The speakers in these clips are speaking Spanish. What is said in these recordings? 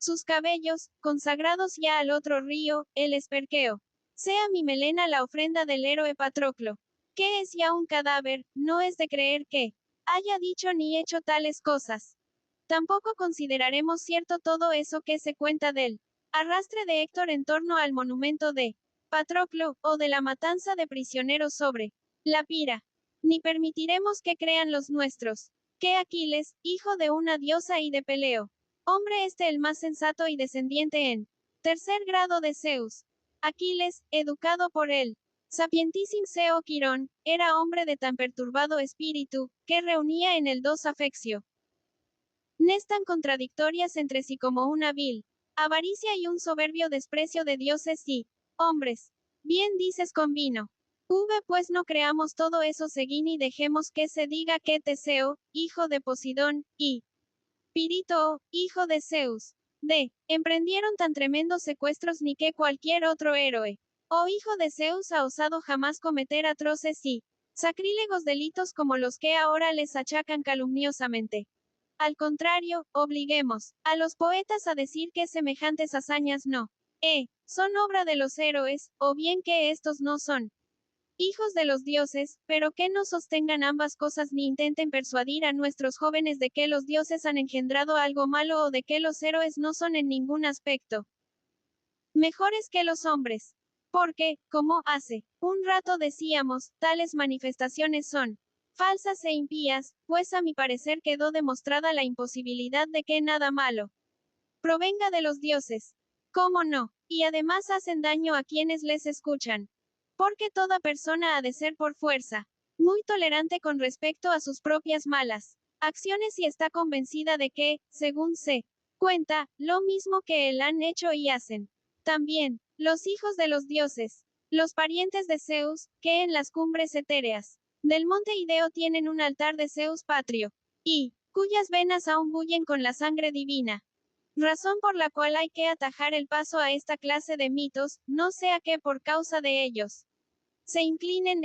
sus cabellos, consagrados ya al otro río, el Esperqueo. Sea mi melena la ofrenda del héroe Patroclo, que es ya un cadáver, no es de creer que haya dicho ni hecho tales cosas. Tampoco consideraremos cierto todo eso que se cuenta del arrastre de Héctor en torno al monumento de Patroclo, o de la matanza de prisioneros sobre la Pira. Ni permitiremos que crean los nuestros, que Aquiles, hijo de una diosa y de Peleo, hombre el más sensato y descendiente en tercer grado de Zeus. Aquiles, educado por él, sapientísimo Seo Quirón, era hombre de tan perturbado espíritu, que reunía en el dos afeccio. Nes tan contradictorias entre sí como una vil avaricia y un soberbio desprecio de dioses y hombres. Bien dices convino. Pues no creamos todo eso seguín y dejemos que se diga que Teseo, hijo de Posidón, y Pirito, hijo de Zeus, emprendieron tan tremendos secuestros ni que cualquier otro héroe, o hijo de Zeus ha osado jamás cometer atroces y sacrílegos delitos como los que ahora les achacan calumniosamente. Al contrario, obliguemos a los poetas a decir que semejantes hazañas no son obra de los héroes, o bien que estos no son hijos de los dioses, pero que no sostengan ambas cosas ni intenten persuadir a nuestros jóvenes de que los dioses han engendrado algo malo o de que los héroes no son en ningún aspecto mejores que los hombres. Porque, como hace un rato decíamos, tales manifestaciones son falsas e impías, pues a mi parecer quedó demostrada la imposibilidad de que nada malo provenga de los dioses. ¿Cómo no? Y además hacen daño a quienes les escuchan. Porque toda persona ha de ser por fuerza muy tolerante con respecto a sus propias malas acciones y está convencida de que, según se cuenta, lo mismo que él han hecho y hacen también los hijos de los dioses, los parientes de Zeus, que en las cumbres etéreas del monte Ideo tienen un altar de Zeus patrio, y cuyas venas aún bullen con la sangre divina. Razón por la cual hay que atajar el paso a esta clase de mitos, no sea que por causa de ellos se inclinen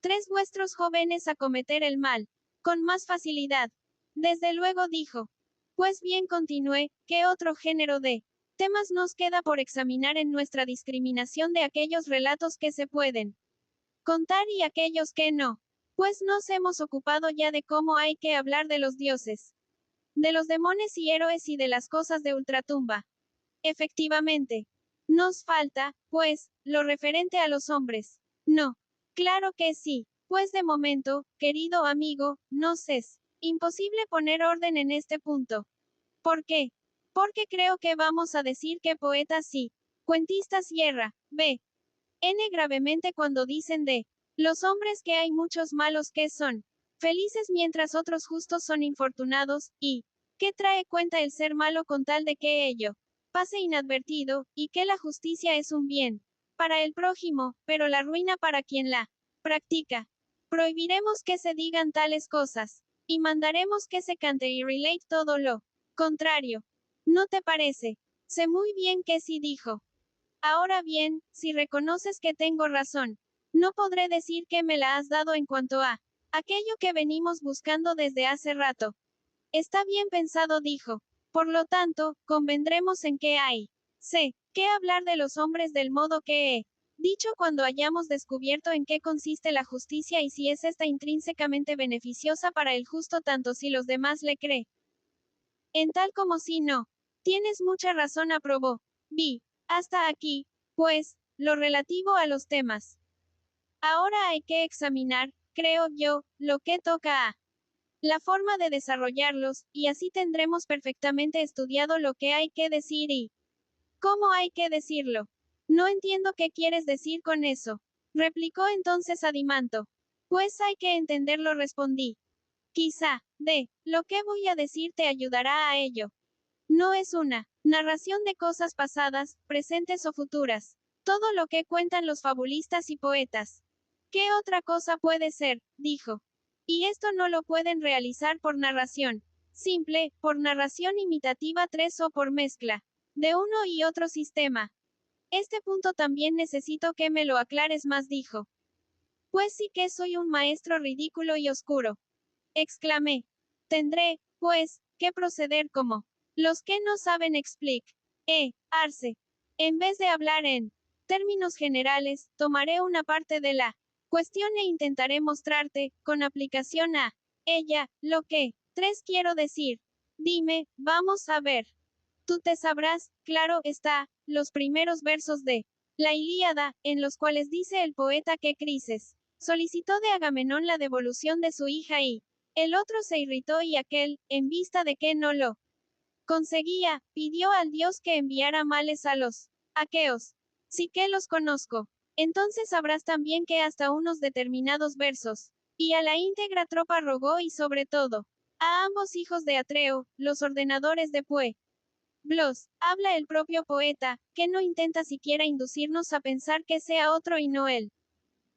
tres vuestros jóvenes a cometer el mal, con más facilidad. Desde luego dijo. Pues bien continué, ¿qué otro género de temas nos queda por examinar en nuestra discriminación de aquellos relatos que se pueden contar y aquellos que no? Pues nos hemos ocupado ya de cómo hay que hablar de los dioses, de los demonios y héroes y de las cosas de ultratumba. Efectivamente. Nos falta, pues, lo referente a los hombres. No. Claro que sí. Pues de momento, querido amigo, nos es imposible poner orden en este punto. ¿Por qué? Porque creo que vamos a decir que poetas y cuentistas hierra, gravemente cuando dicen de los hombres que hay muchos malos que son felices mientras otros justos son infortunados, y que trae cuenta el ser malo con tal de que ello pase inadvertido, y que la justicia es un bien para el prójimo, pero la ruina para quien la practica. Prohibiremos que se digan tales cosas, y mandaremos que se cante y relate todo lo contrario. ¿No te parece? Sé muy bien que sí dijo. Ahora bien, si reconoces que tengo razón, no podré decir que me la has dado en cuanto a aquello que venimos buscando desde hace rato. Está bien pensado, dijo. Por lo tanto, convendremos en que hay que hablar de los hombres del modo que he dicho cuando hayamos descubierto en qué consiste la justicia y si es esta intrínsecamente beneficiosa para el justo tanto si los demás le creen en tal como si no. Tienes mucha razón, aprobó. Vi. Hasta aquí, pues, lo relativo a los temas. Ahora hay que examinar, creo yo, lo que toca a la forma de desarrollarlos, y así tendremos perfectamente estudiado lo que hay que decir y cómo hay que decirlo. No entiendo qué quieres decir con eso, replicó entonces Adimanto. Pues hay que entenderlo, respondí. Quizá, lo que voy a decir te ayudará a ello. No es una narración de cosas pasadas, presentes o futuras. Todo lo que cuentan los fabulistas y poetas. ¿Qué otra cosa puede ser? Dijo. Y esto no lo pueden realizar por narración simple, por narración imitativa 3 o por mezcla de uno y otro sistema. Este punto también necesito que me lo aclares más, dijo. Pues sí que soy un maestro ridículo y oscuro, exclamé. Tendré, pues, que proceder como Los que no saben arse. En vez de hablar en términos generales, tomaré una parte de la cuestión e intentaré mostrarte, con aplicación a ella, lo que 3 quiero decir. Dime, vamos a ver. Tú te sabrás, claro está, los primeros versos de la Ilíada, en los cuales dice el poeta que Crises solicitó de Agamenón la devolución de su hija y el otro se irritó y aquel, en vista de que no lo conseguía, pidió al dios que enviara males a los aqueos. Sí que los conozco. Entonces sabrás también que hasta unos determinados versos, y a la íntegra tropa rogó y sobre todo, a ambos hijos de Atreo, los ordenadores de Blos, habla el propio poeta, que no intenta siquiera inducirnos a pensar que sea otro y no él.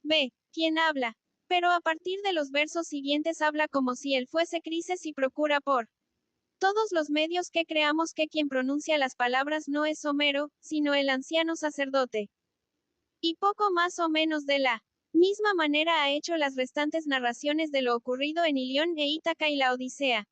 B. Quien habla. Pero a partir de los versos siguientes habla como si él fuese Crises y procura por todos los medios que creamos que quien pronuncia las palabras no es Homero, sino el anciano sacerdote. Y poco más o menos de la misma manera ha hecho las restantes narraciones de lo ocurrido en Ilión e Ítaca y la Odisea.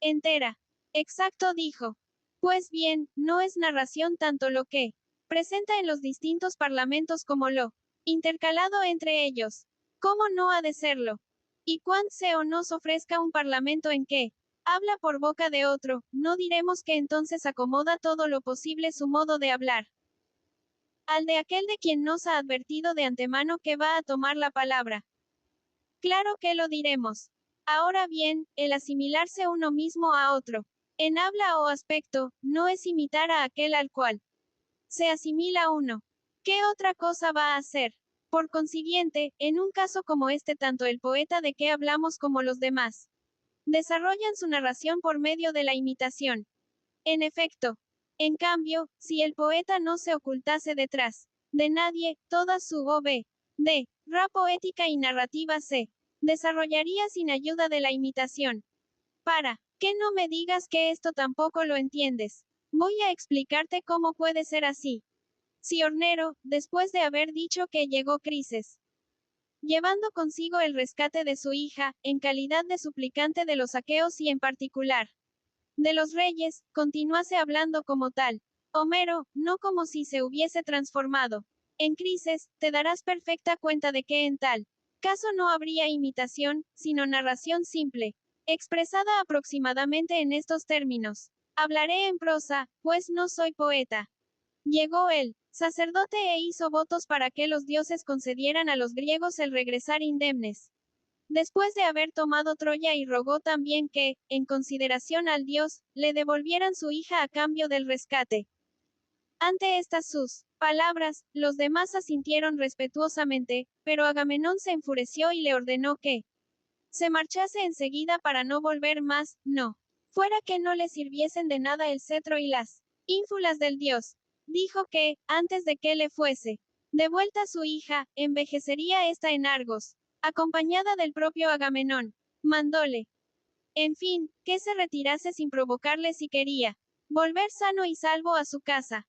Entera. Exacto dijo. Pues bien, no es narración tanto lo que presenta en los distintos parlamentos como lo intercalado entre ellos. ¿Cómo no ha de serlo? Y cuán se o nos ofrezca un parlamento en que habla por boca de otro, no diremos que entonces acomoda todo lo posible su modo de hablar al de aquel de quien nos ha advertido de antemano que va a tomar la palabra. Claro que lo diremos. Ahora bien, el asimilarse uno mismo a otro, en habla o aspecto, no es imitar a aquel al cual se asimila uno. ¿Qué otra cosa va a hacer? Por consiguiente, en un caso como este tanto el poeta de que hablamos como los demás desarrollan su narración por medio de la imitación. En efecto, en cambio, si el poeta no se ocultase detrás de nadie, toda su de ra poética y narrativa se desarrollaría sin ayuda de la imitación. Para que no me digas que esto tampoco lo entiendes. Voy a explicarte cómo puede ser así. Si Hornero, después de haber dicho que llegó Crises, llevando consigo el rescate de su hija, en calidad de suplicante de los aqueos y en particular de los reyes, continuase hablando como tal. Homero, no como si se hubiese transformado en Crises, te darás perfecta cuenta de que en tal caso no habría imitación, sino narración simple, expresada aproximadamente en estos términos. Hablaré en prosa, pues no soy poeta. Llegó el sacerdote e hizo votos para que los dioses concedieran a los griegos el regresar indemnes después de haber tomado Troya y rogó también que, en consideración al dios, le devolvieran su hija a cambio del rescate. Ante estas sus palabras, los demás asintieron respetuosamente, pero Agamenón se enfureció y le ordenó que se marchase enseguida para no volver más, no. Fuera que no le sirviesen de nada el cetro y las ínfulas del dios. Dijo que, antes de que le fuese devuelta su hija, envejecería esta en Argos, acompañada del propio Agamenón. Mandóle, en fin, que se retirase sin provocarle si quería volver sano y salvo a su casa.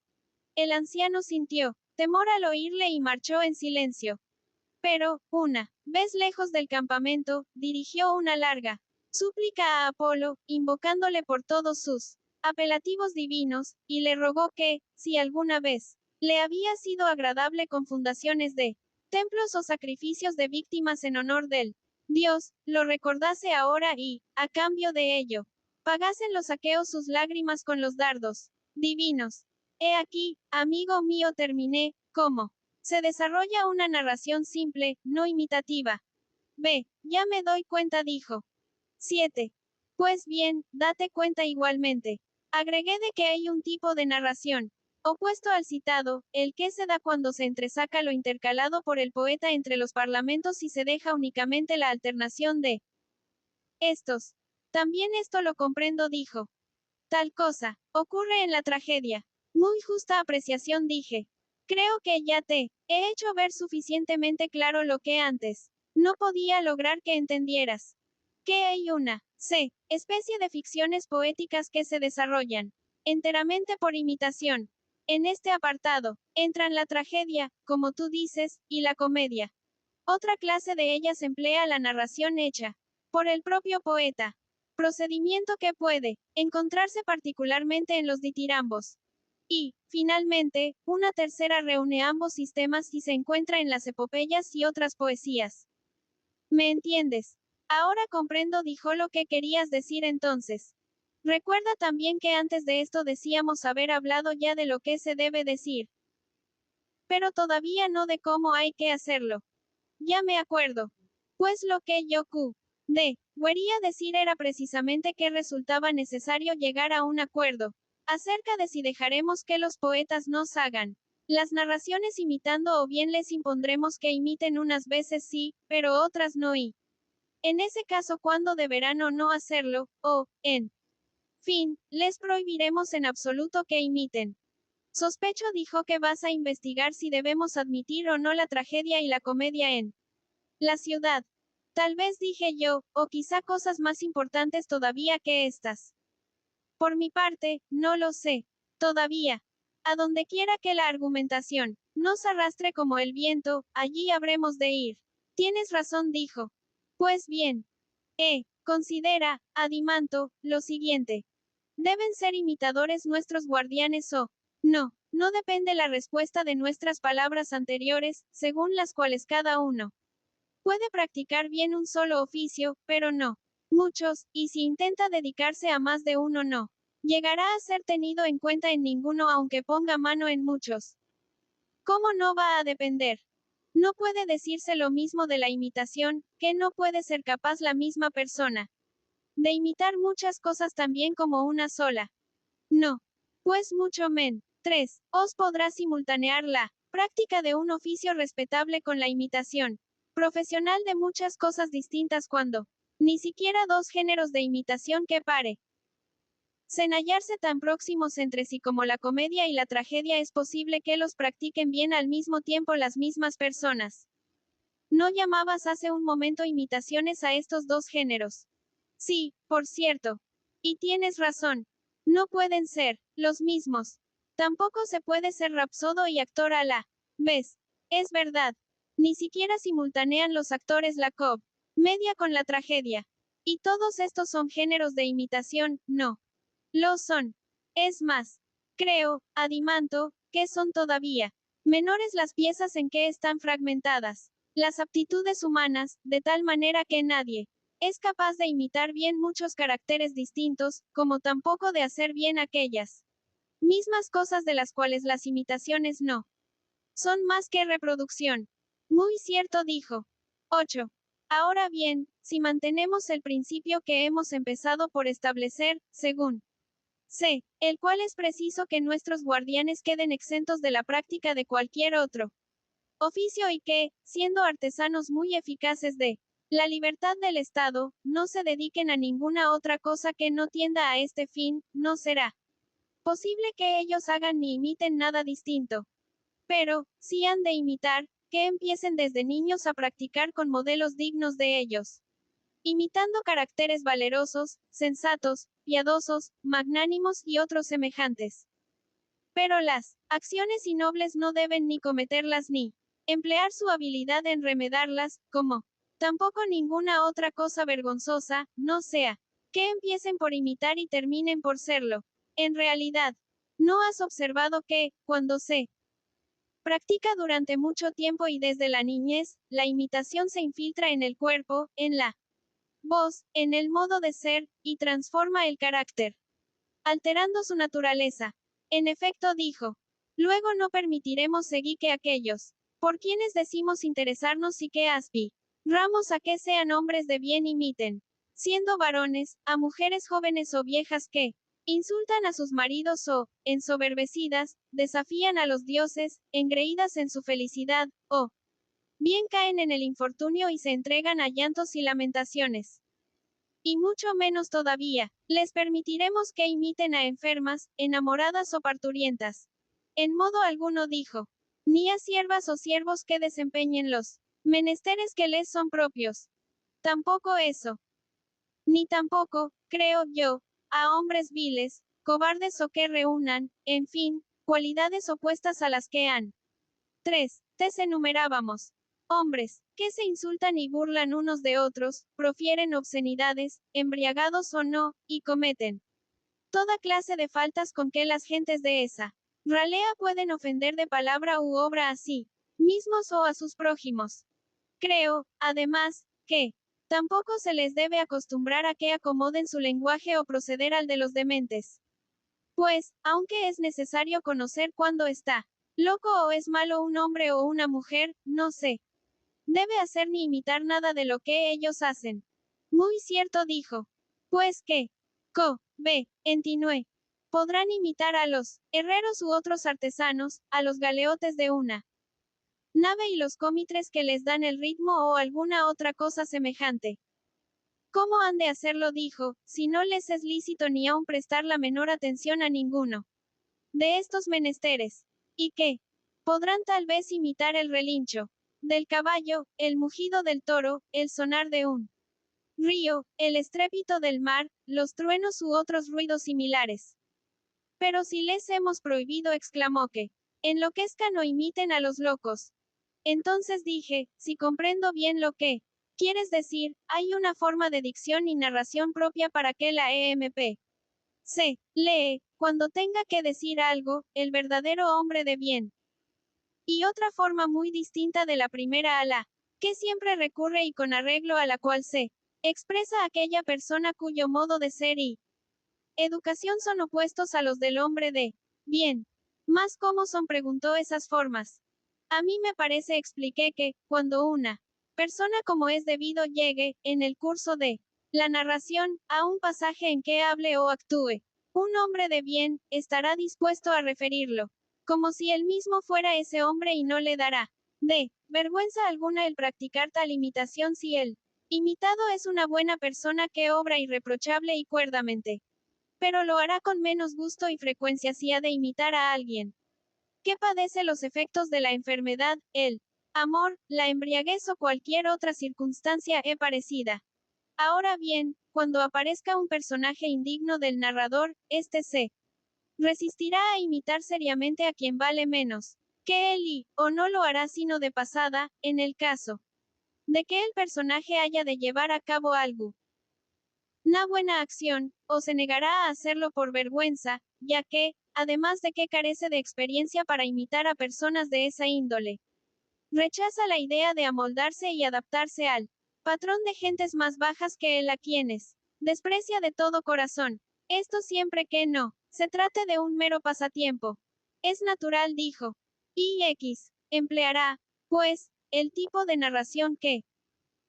El anciano sintió temor al oírle y marchó en silencio. Pero, una vez lejos del campamento, dirigió una larga súplica a Apolo, invocándole por todos sus apelativos divinos, y le rogó que, si alguna vez le había sido agradable con fundaciones de templos o sacrificios de víctimas en honor del Dios, lo recordase ahora y, a cambio de ello, pagasen los aqueos sus lágrimas con los dardos divinos. He aquí, amigo mío, terminé, ¿cómo se desarrolla una narración simple, no imitativa? B. Ya me doy cuenta, dijo. 7. Pues bien, date cuenta igualmente. Agregué de que hay un tipo de narración opuesto al citado, el que se da cuando se entresaca lo intercalado por el poeta entre los parlamentos y se deja únicamente la alternación de estos. También esto lo comprendo, dijo. Tal cosa ocurre en la tragedia. Muy justa apreciación, dije. Creo que ya te he hecho ver suficientemente claro lo que antes no podía lograr que entendieras. Que hay una especie de ficciones poéticas que se desarrollan enteramente por imitación. En este apartado entran la tragedia, como tú dices, y la comedia. Otra clase de ellas emplea la narración hecha por el propio poeta. procedimiento que puede encontrarse particularmente en los ditirambos. Y, finalmente, una tercera reúne ambos sistemas y se encuentra en las epopeyas y otras poesías. ¿Me entiendes? Ahora comprendo, dijo lo que querías decir entonces. Recuerda también que antes de esto decíamos haber hablado ya de lo que se debe decir. Pero todavía no de cómo hay que hacerlo. Ya me acuerdo. Pues lo que quería decir era precisamente que resultaba necesario llegar a un acuerdo acerca de si dejaremos que los poetas nos hagan las narraciones imitando o bien les impondremos que imiten unas veces sí, pero otras no y en ese caso cuándo deberán o no hacerlo, o, en fin, les prohibiremos en absoluto que imiten. Sospecho, dijo, que vas a investigar si debemos admitir o no la tragedia y la comedia en la ciudad. Tal vez, dije yo, o quizá cosas más importantes todavía que estas. Por mi parte, no lo sé. Todavía. A donde quiera que la argumentación nos arrastre como el viento, allí habremos de ir. Tienes razón, dijo. Pues bien. Considera, Adimanto, lo siguiente. ¿Deben ser imitadores nuestros guardianes o no? No depende la respuesta de nuestras palabras anteriores, según las cuales cada uno puede practicar bien un solo oficio, pero no muchos, y si intenta dedicarse a más de uno no llegará a ser tenido en cuenta en ninguno aunque ponga mano en muchos. ¿Cómo no va a depender? No puede decirse lo mismo de la imitación, que no puede ser capaz la misma persona de imitar muchas cosas también como una sola. No. Pues mucho men. 3. Os podrá simultanear la práctica de un oficio respetable con la imitación profesional de muchas cosas distintas cuando ni siquiera dos géneros de imitación que pare sen hallarse tan próximos entre sí como la comedia y la tragedia es posible que los practiquen bien al mismo tiempo las mismas personas. ¿No llamabas hace un momento imitaciones a estos dos géneros? Sí, por cierto. Y tienes razón. No pueden ser los mismos. Tampoco se puede ser rapsodo y actor a la vez. Es verdad. Ni siquiera simultanean los actores la media con la tragedia. Y todos estos son géneros de imitación, no. Lo son. Es más, creo, Adimanto, que son todavía menores las piezas en que están fragmentadas las aptitudes humanas, de tal manera que nadie es capaz de imitar bien muchos caracteres distintos, como tampoco de hacer bien aquellas mismas cosas de las cuales las imitaciones no son más que reproducción. Muy cierto, dijo. 8. Ahora bien, si mantenemos el principio que hemos empezado por establecer, según C, el cual es preciso que nuestros guardianes queden exentos de la práctica de cualquier otro oficio y que, siendo artesanos muy eficaces de la libertad del Estado, no se dediquen a ninguna otra cosa que no tienda a este fin, no será posible que ellos hagan ni imiten nada distinto. Pero, si han de imitar, que empiecen desde niños a practicar con modelos dignos de ellos. Imitando caracteres valerosos, sensatos, piadosos, magnánimos y otros semejantes. Pero las acciones innobles no deben ni cometerlas ni emplear su habilidad en remedarlas, como tampoco ninguna otra cosa vergonzosa, no sea que empiecen por imitar y terminen por serlo. En realidad, ¿no has observado que, cuando se practica durante mucho tiempo y desde la niñez, la imitación se infiltra en el cuerpo, en la voz, en el modo de ser, y transforma el carácter, alterando su naturaleza? En efecto, dijo. Luego no permitiremos seguir que aquellos, por quienes decimos interesarnos y que ramos a que sean hombres de bien imiten, siendo varones, a mujeres jóvenes o viejas que insultan a sus maridos o, ensoberbecidas, desafían a los dioses, engreídas en su felicidad, o bien caen en el infortunio y se entregan a llantos y lamentaciones. Y mucho menos todavía, les permitiremos que imiten a enfermas, enamoradas o parturientas. En modo alguno, dijo. Ni a siervas o siervos que desempeñen los menesteres que les son propios. Tampoco eso. Ni tampoco, creo yo, a hombres viles, cobardes o que reúnan, en fin, cualidades opuestas a las que han. 3. Te enumerábamos. Hombres, que se insultan y burlan unos de otros, profieren obscenidades, embriagados o no, y cometen toda clase de faltas con que las gentes de esa ralea pueden ofender de palabra u obra a sí mismos o a sus prójimos. Creo, además, que tampoco se les debe acostumbrar a que acomoden su lenguaje o proceder al de los dementes. Pues, aunque es necesario conocer cuándo está loco o es malo un hombre o una mujer, no se debe hacer ni imitar nada de lo que ellos hacen. Muy cierto dijo. Pues que, continué. Podrán imitar a los herreros u otros artesanos, a los galeotes de una nave y los cómitres que les dan el ritmo o alguna otra cosa semejante. ¿Cómo han de hacerlo? Dijo, si no les es lícito ni aun prestar la menor atención a ninguno de estos menesteres. ¿Y qué? Podrán tal vez imitar el relincho del caballo, el mugido del toro, el sonar de un río, el estrépito del mar, los truenos u otros ruidos similares. Pero si les hemos prohibido, exclamó, que enloquezcan o imiten a los locos. Entonces dije, si comprendo bien lo que quieres decir, hay una forma de dicción y narración propia para que la EMP se lee, cuando tenga que decir algo, el verdadero hombre de bien. Y otra forma muy distinta de la primera a la que siempre recurre y con arreglo a la cual se expresa aquella persona cuyo modo de ser y educación son opuestos a los del hombre de bien. ¿Más cómo son? Preguntó esas formas. A mí me parece, expliqué, que, cuando una persona como es debido llegue, en el curso de la narración, a un pasaje en que hable o actúe, un hombre de bien, estará dispuesto a referirlo, como si él mismo fuera ese hombre y no le dará de vergüenza alguna el practicar tal imitación si él imitado es una buena persona que obra irreprochable y cuerdamente. Pero lo hará con menos gusto y frecuencia si ha de imitar a alguien que padece los efectos de la enfermedad, el amor, la embriaguez o cualquier otra circunstancia parecida. Ahora bien, cuando aparezca un personaje indigno del narrador, éste se resistirá a imitar seriamente a quien vale menos que él y, o no lo hará sino de pasada, en el caso de que el personaje haya de llevar a cabo algo una buena acción, o se negará a hacerlo por vergüenza, ya que, además de que carece de experiencia para imitar a personas de esa índole, rechaza la idea de amoldarse y adaptarse al patrón de gentes más bajas que él a quienes desprecia de todo corazón. Esto siempre que no se trate de un mero pasatiempo. Es natural, dijo. Y X empleará, pues, el tipo de narración que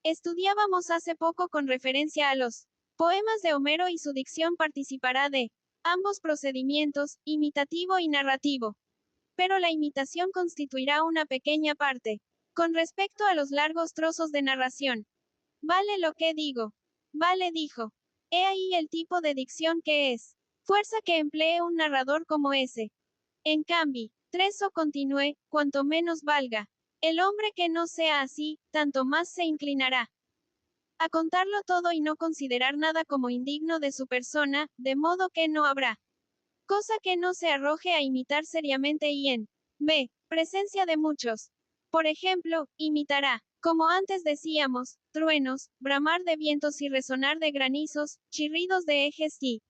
estudiábamos hace poco con referencia a los poemas de Homero y su dicción participará de ambos procedimientos, imitativo y narrativo. Pero la imitación constituirá una pequeña parte. Con respecto a los largos trozos de narración. Vale lo que digo. Vale, dijo. He ahí el tipo de dicción que es. Fuerza que emplee un narrador como ese. En cambio, treso continué, cuanto menos valga. El hombre que no sea así, tanto más se inclinará a contarlo todo y no considerar nada como indigno de su persona, de modo que no habrá cosa que no se arroje a imitar seriamente y en presencia de muchos. Por ejemplo, imitará, como antes decíamos, truenos, bramar de vientos y resonar de granizos, chirridos de ejes y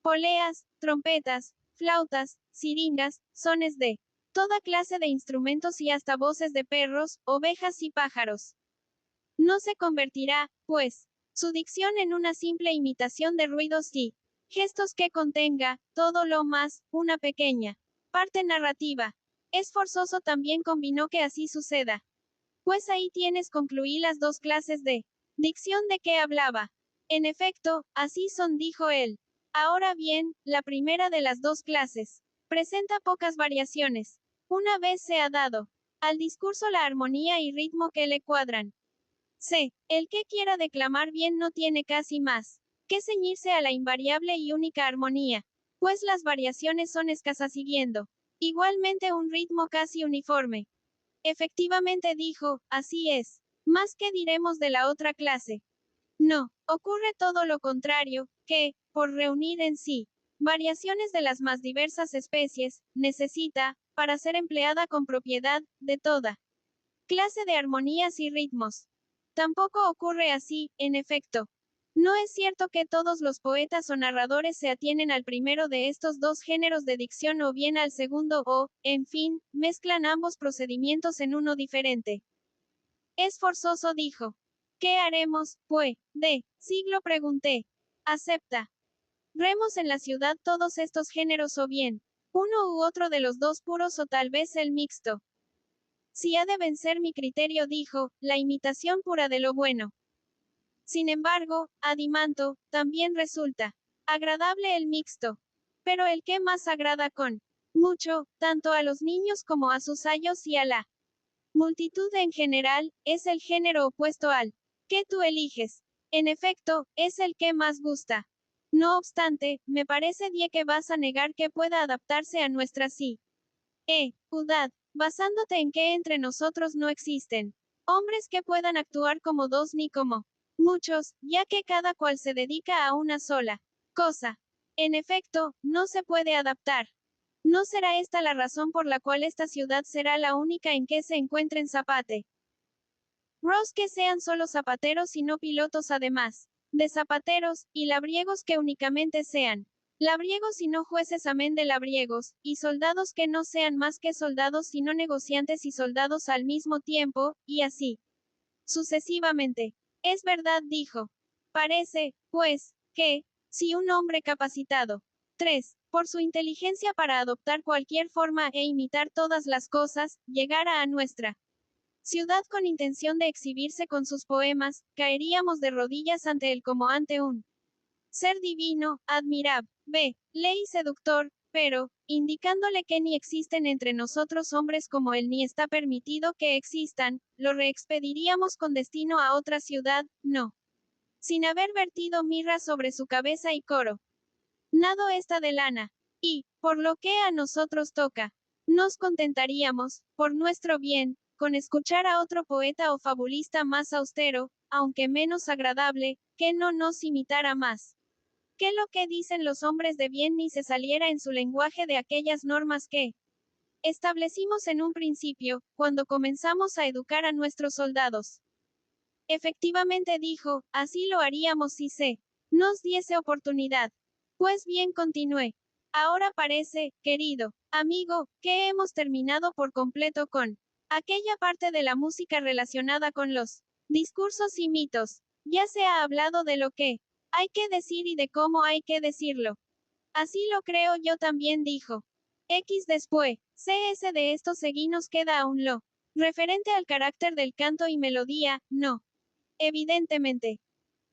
poleas, trompetas, flautas, siringas, sones de toda clase de instrumentos y hasta voces de perros, ovejas y pájaros. No se convertirá, pues, su dicción en una simple imitación de ruidos y gestos que contenga, todo lo más, una pequeña parte narrativa. Es forzoso también convino que así suceda. Pues ahí tienes concluí las dos clases de dicción de que hablaba. En efecto, así son, dijo él. Ahora bien, la primera de las dos clases presenta pocas variaciones. Una vez se ha dado al discurso la armonía y ritmo que le cuadran. C. El que quiera declamar bien no tiene casi más que ceñirse a la invariable y única armonía, pues las variaciones son escasas siguiendo igualmente un ritmo casi uniforme. Efectivamente, dijo, así es. Más que diremos de la otra clase. No, ocurre todo lo contrario, que, por reunir en sí variaciones de las más diversas especies, necesita, para ser empleada con propiedad, de toda clase de armonías y ritmos. Tampoco ocurre así, en efecto. No es cierto que todos los poetas o narradores se atienen al primero de estos dos géneros de dicción o bien al segundo o, en fin, mezclan ambos procedimientos en uno diferente. Es forzoso, dijo. ¿Qué haremos, pues, de siglo? Pregunté. Acepta. Remos en la ciudad todos estos géneros o bien uno u otro de los dos puros o tal vez el mixto. Si ha de vencer mi criterio, dijo, la imitación pura de lo bueno. Sin embargo, Adimanto, también resulta agradable el mixto. Pero el que más agrada con mucho, tanto a los niños como a sus ayos y a la multitud en general, es el género opuesto al que tú eliges. En efecto, es el que más gusta. No obstante, me parece que vas a negar que pueda adaptarse a nuestra udad, basándote en que entre nosotros no existen hombres que puedan actuar como dos ni como muchos, ya que cada cual se dedica a una sola cosa. En efecto, no se puede adaptar. ¿No será esta la razón por la cual esta ciudad será la única en que se encuentren zapate? Ross, que sean solo zapateros y no pilotos, además de zapateros, y labriegos que únicamente sean labriegos y no jueces, amén de labriegos, y soldados que no sean más que soldados sino negociantes y soldados al mismo tiempo, y así sucesivamente. Es verdad, dijo. Parece, pues, que, si un hombre capacitado 3. Por su inteligencia para adoptar cualquier forma e imitar todas las cosas, llegara a nuestra ciudad con intención de exhibirse con sus poemas, caeríamos de rodillas ante él como ante un ser divino, admirable, ley seductor, pero, indicándole que ni existen entre nosotros hombres como él ni está permitido que existan, lo reexpediríamos con destino a otra ciudad, no. Sin haber vertido mirra sobre su cabeza y coro. Nado esta de lana. Y, por lo que a nosotros toca, nos contentaríamos, por nuestro bien, con escuchar a otro poeta o fabulista más austero, aunque menos agradable, que no nos imitara más que lo que dicen los hombres de bien ni se saliera en su lenguaje de aquellas normas que establecimos en un principio, cuando comenzamos a educar a nuestros soldados. Efectivamente, dijo, así lo haríamos si se nos diese oportunidad. Pues bien, continué. Ahora parece, querido amigo, que hemos terminado por completo con aquella parte de la música relacionada con los discursos y mitos. Ya se ha hablado de lo que hay que decir y de cómo hay que decirlo. Así lo creo yo también, dijo. Después, CS de esto seguí nos queda aún lo referente al carácter del canto y melodía, no. Evidentemente.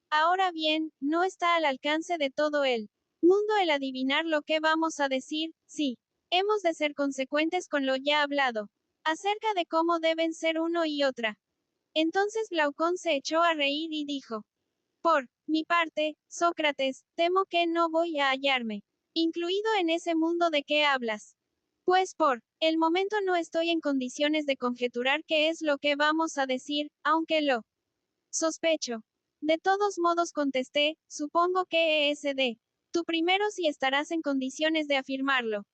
Ahora bien, no está al alcance de todo el mundo el adivinar lo que vamos a decir, sí. Hemos de ser consecuentes con lo ya hablado acerca de cómo deben ser uno y otra. Entonces Glaucón se echó a reír y dijo: por mi parte, Sócrates, temo que no voy a hallarme incluido en ese mundo de que hablas. Pues por el momento no estoy en condiciones de conjeturar qué es lo que vamos a decir, aunque lo sospecho. De todos modos contesté, supongo que es de tú primero si estarás en condiciones de afirmarlo.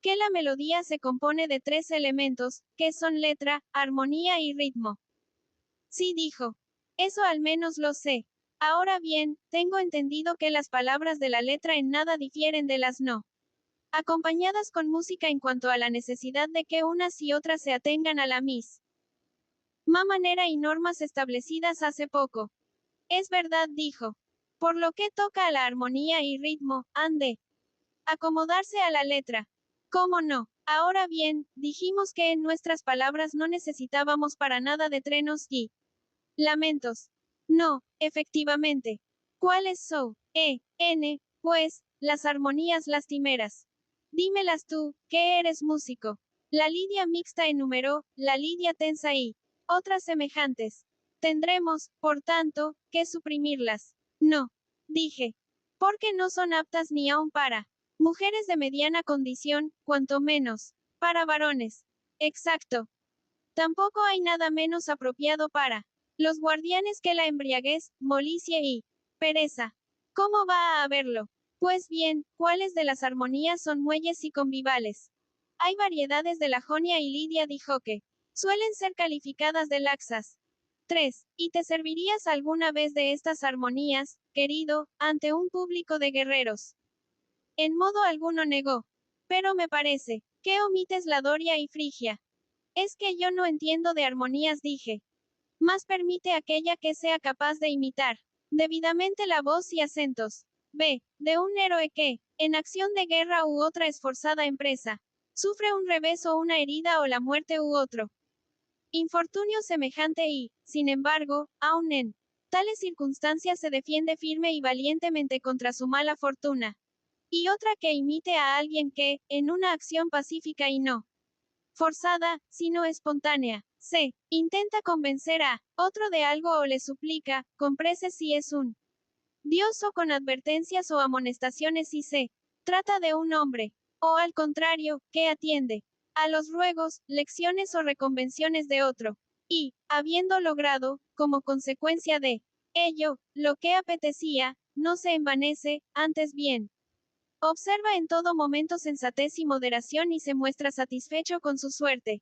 Que la melodía se compone de tres elementos, que son letra, armonía y ritmo. Sí, dijo. Eso al menos lo sé. Ahora bien, tengo entendido que las palabras de la letra en nada difieren de las no acompañadas con música en cuanto a la necesidad de que unas y otras se atengan a la misma manera y normas establecidas hace poco. Es verdad, dijo. Por lo que toca a la armonía y ritmo, han de acomodarse a la letra. ¿Cómo no? Ahora bien, dijimos que en nuestras palabras no necesitábamos para nada de trenos y lamentos. No, efectivamente. ¿Cuáles son? Pues, las armonías lastimeras. Dímelas tú, que eres músico. La lidia mixta enumeró, la lidia tensa y otras semejantes. Tendremos, por tanto, que suprimirlas. No, dije, porque no son aptas ni aun para mujeres de mediana condición, cuanto menos para varones. Exacto. Tampoco hay nada menos apropiado para los guardianes que la embriaguez, molicie y pereza. ¿Cómo va a haberlo? Pues bien, ¿cuáles de las armonías son muelles y convivales? Hay variedades de la jonia y lidia, dijo que suelen ser calificadas de laxas. 3. ¿Y te servirías alguna vez de estas armonías, querido, ante un público de guerreros? En modo alguno negó. Pero me parece, que omites la Doria y Frigia. Es que yo no entiendo de armonías, dije. Más permite aquella que sea capaz de imitar debidamente la voz y acentos. B. De un héroe que, en acción de guerra u otra esforzada empresa, sufre un revés o una herida o la muerte u otro infortunio semejante y, sin embargo, aun en tales circunstancias se defiende firme y valientemente contra su mala fortuna. Y otra que imite a alguien que, en una acción pacífica y no forzada, sino espontánea, c. intenta convencer a otro de algo o le suplica, con preces si es un dios o con advertencias o amonestaciones si se trata de un hombre, o al contrario, que atiende a los ruegos, lecciones o reconvenciones de otro, y, habiendo logrado, como consecuencia de ello, lo que apetecía, no se envanece, antes bien, observa en todo momento sensatez y moderación y se muestra satisfecho con su suerte.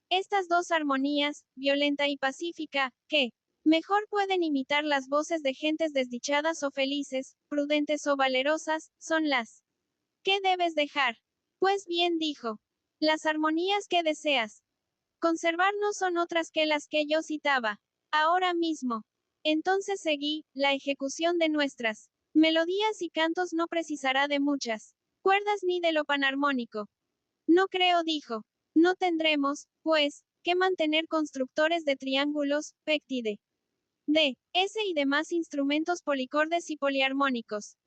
Estas dos armonías, violenta y pacífica, que mejor pueden imitar las voces de gentes desdichadas o felices, prudentes o valerosas, son las que debes dejar. Pues bien dijo, las armonías que deseas conservar no son otras que las que yo citaba ahora mismo. Entonces seguí, la ejecución de nuestras melodías y cantos no precisará de muchas cuerdas ni de lo panarmónico. No creo, dijo. No tendremos, pues, que mantener constructores de triángulos, péctide, D, S y demás instrumentos policordes y poliarmónicos.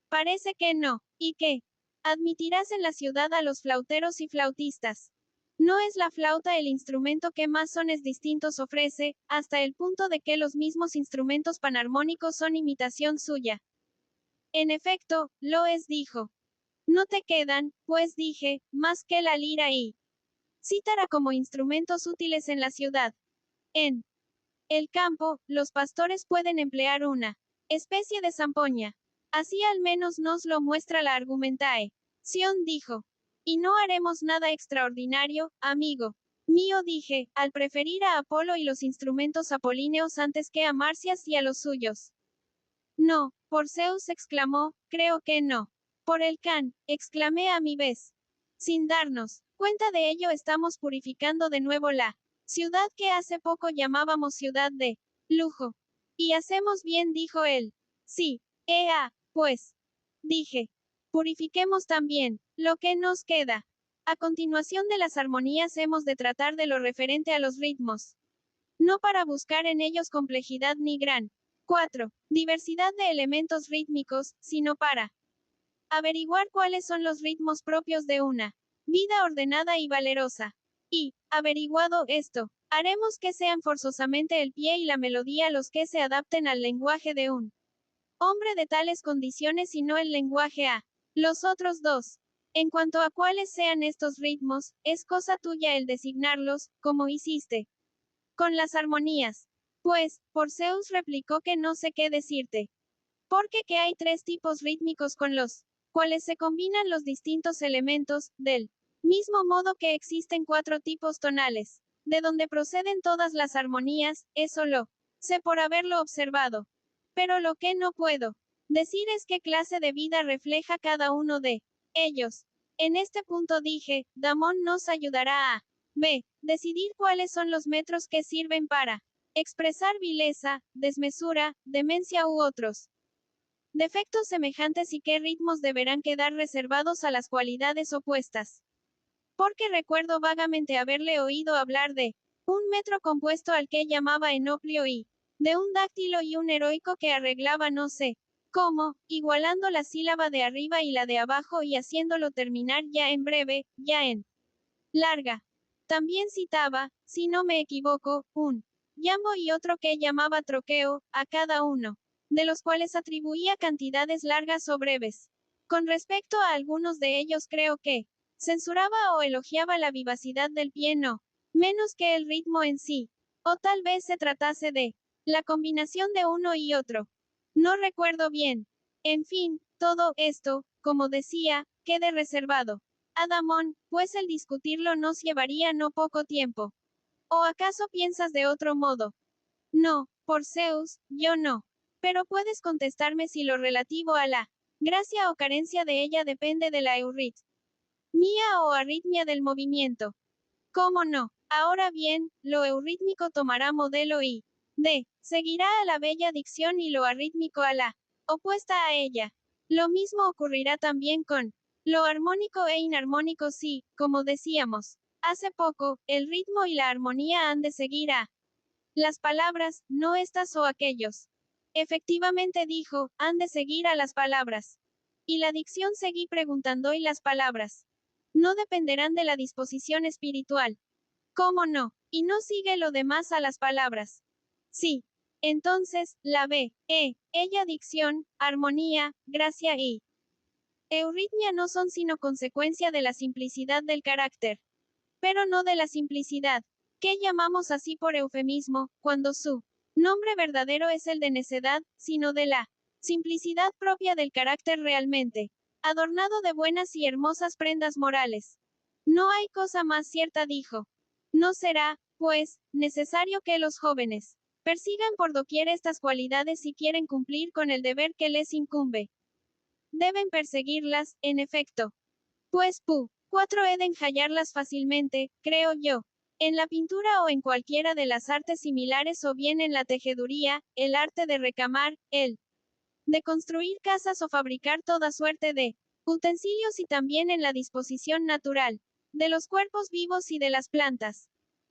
Parece que no, y que admitirás en la ciudad a los flauteros y flautistas. No es la flauta el instrumento que más sones distintos ofrece, hasta el punto de que los mismos instrumentos panarmónicos son imitación suya. En efecto, lo es, dijo. No te quedan, pues dije, más que la lira y cítara como instrumentos útiles en la ciudad. En el campo, los pastores pueden emplear una especie de zampoña. Así al menos nos lo muestra la argumentae. Sion dijo. Y no haremos nada extraordinario, amigo mío, dije, al preferir a Apolo y los instrumentos apolíneos antes que a Marcias y a los suyos. No, por Zeus, exclamó, creo que no. Por el Can, exclamé a mi vez. Sin darnos cuenta de ello estamos purificando de nuevo la ciudad que hace poco llamábamos ciudad de lujo. Y hacemos bien, dijo él. Sí, pues. Dije. Purifiquemos también lo que nos queda. A continuación de las armonías hemos de tratar de lo referente a los ritmos. No para buscar en ellos complejidad ni gran 4. Diversidad de elementos rítmicos, sino para averiguar cuáles son los ritmos propios de una vida ordenada y valerosa. Y, averiguado esto, haremos que sean forzosamente el pie y la melodía los que se adapten al lenguaje de un hombre de tales condiciones y no el lenguaje a los otros dos. En cuanto a cuáles sean estos ritmos, es cosa tuya el designarlos, como hiciste con las armonías. Pues, por Zeus replicó que no sé qué decirte. Porque que hay tres tipos rítmicos con los cuales se combinan los distintos elementos, del mismo modo que existen cuatro tipos tonales, de donde proceden todas las armonías, eso lo sé por haberlo observado. Pero lo que no puedo decir es qué clase de vida refleja cada uno de ellos. En este punto dije, Damón nos ayudará a b. decidir cuáles son los metros que sirven para expresar vileza, desmesura, demencia u otros defectos semejantes y qué ritmos deberán quedar reservados a las cualidades opuestas. Porque recuerdo vagamente haberle oído hablar de un metro compuesto al que llamaba enoplio y de un dáctilo y un heroico que arreglaba no sé cómo, igualando la sílaba de arriba y la de abajo y haciéndolo terminar ya en breve, ya en larga. También citaba, si no me equivoco, un llamo y otro que llamaba troqueo, a cada uno de los cuales atribuía cantidades largas o breves. Con respecto a algunos de ellos creo que censuraba o elogiaba la vivacidad del pie no menos que el ritmo en sí. O tal vez se tratase de la combinación de uno y otro. No recuerdo bien. En fin, todo esto, como decía, quede reservado a Damón, pues el discutirlo nos llevaría no poco tiempo. ¿O acaso piensas de otro modo? No, por Zeus, yo no. Pero puedes contestarme si lo relativo a la gracia o carencia de ella depende de la mía o arritmia del movimiento. ¿Cómo no? Ahora bien, lo eurítmico tomará modelo y seguirá a la bella dicción y lo arrítmico a la opuesta a ella. Lo mismo ocurrirá también con lo armónico e inarmónico si, como decíamos hace poco, el ritmo y la armonía han de seguir a las palabras, no estas o aquellos. Efectivamente dijo, han de seguir a las palabras. Y la dicción seguí preguntando y las palabras. No dependerán de la disposición espiritual. ¿Cómo no? Y no sigue lo demás a las palabras. Sí. Entonces, la ella dicción, armonía, gracia y euritmia no son sino consecuencia de la simplicidad del carácter. Pero no de la simplicidad, que llamamos así por eufemismo, cuando su nombre verdadero es el de necedad, sino de la simplicidad propia del carácter realmente adornado de buenas y hermosas prendas morales. No hay cosa más cierta, dijo. No será, pues, necesario que los jóvenes persigan por doquier estas cualidades si quieren cumplir con el deber que les incumbe. Deben perseguirlas, en efecto. Pues 4 he hallarlas fácilmente, creo yo. En la pintura o en cualquiera de las artes similares o bien en la tejeduría, el arte de recamar, el de construir casas o fabricar toda suerte de utensilios y también en la disposición natural de los cuerpos vivos y de las plantas.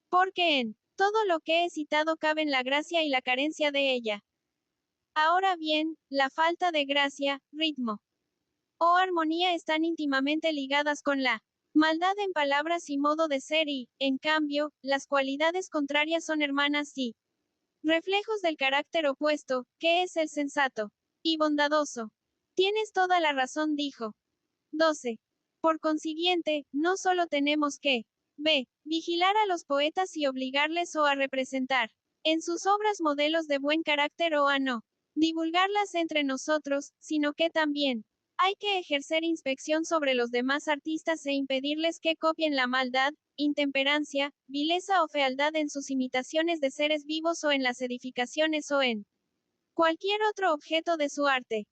Porque en todo lo que he citado caben la gracia y la carencia de ella. Ahora bien, la falta de gracia, ritmo o armonía están íntimamente ligadas con la maldad en palabras y modo de ser y, en cambio, las cualidades contrarias son hermanas y reflejos del carácter opuesto, que es el sensato y bondadoso. Tienes toda la razón, dijo. 12. Por consiguiente, no solo tenemos que vigilar a los poetas y obligarles o a representar en sus obras modelos de buen carácter o a no divulgarlas entre nosotros, sino que también hay que ejercer inspección sobre los demás artistas e impedirles que copien la maldad, intemperancia, vileza o fealdad en sus imitaciones de seres vivos o en las edificaciones o en cualquier otro objeto de su arte.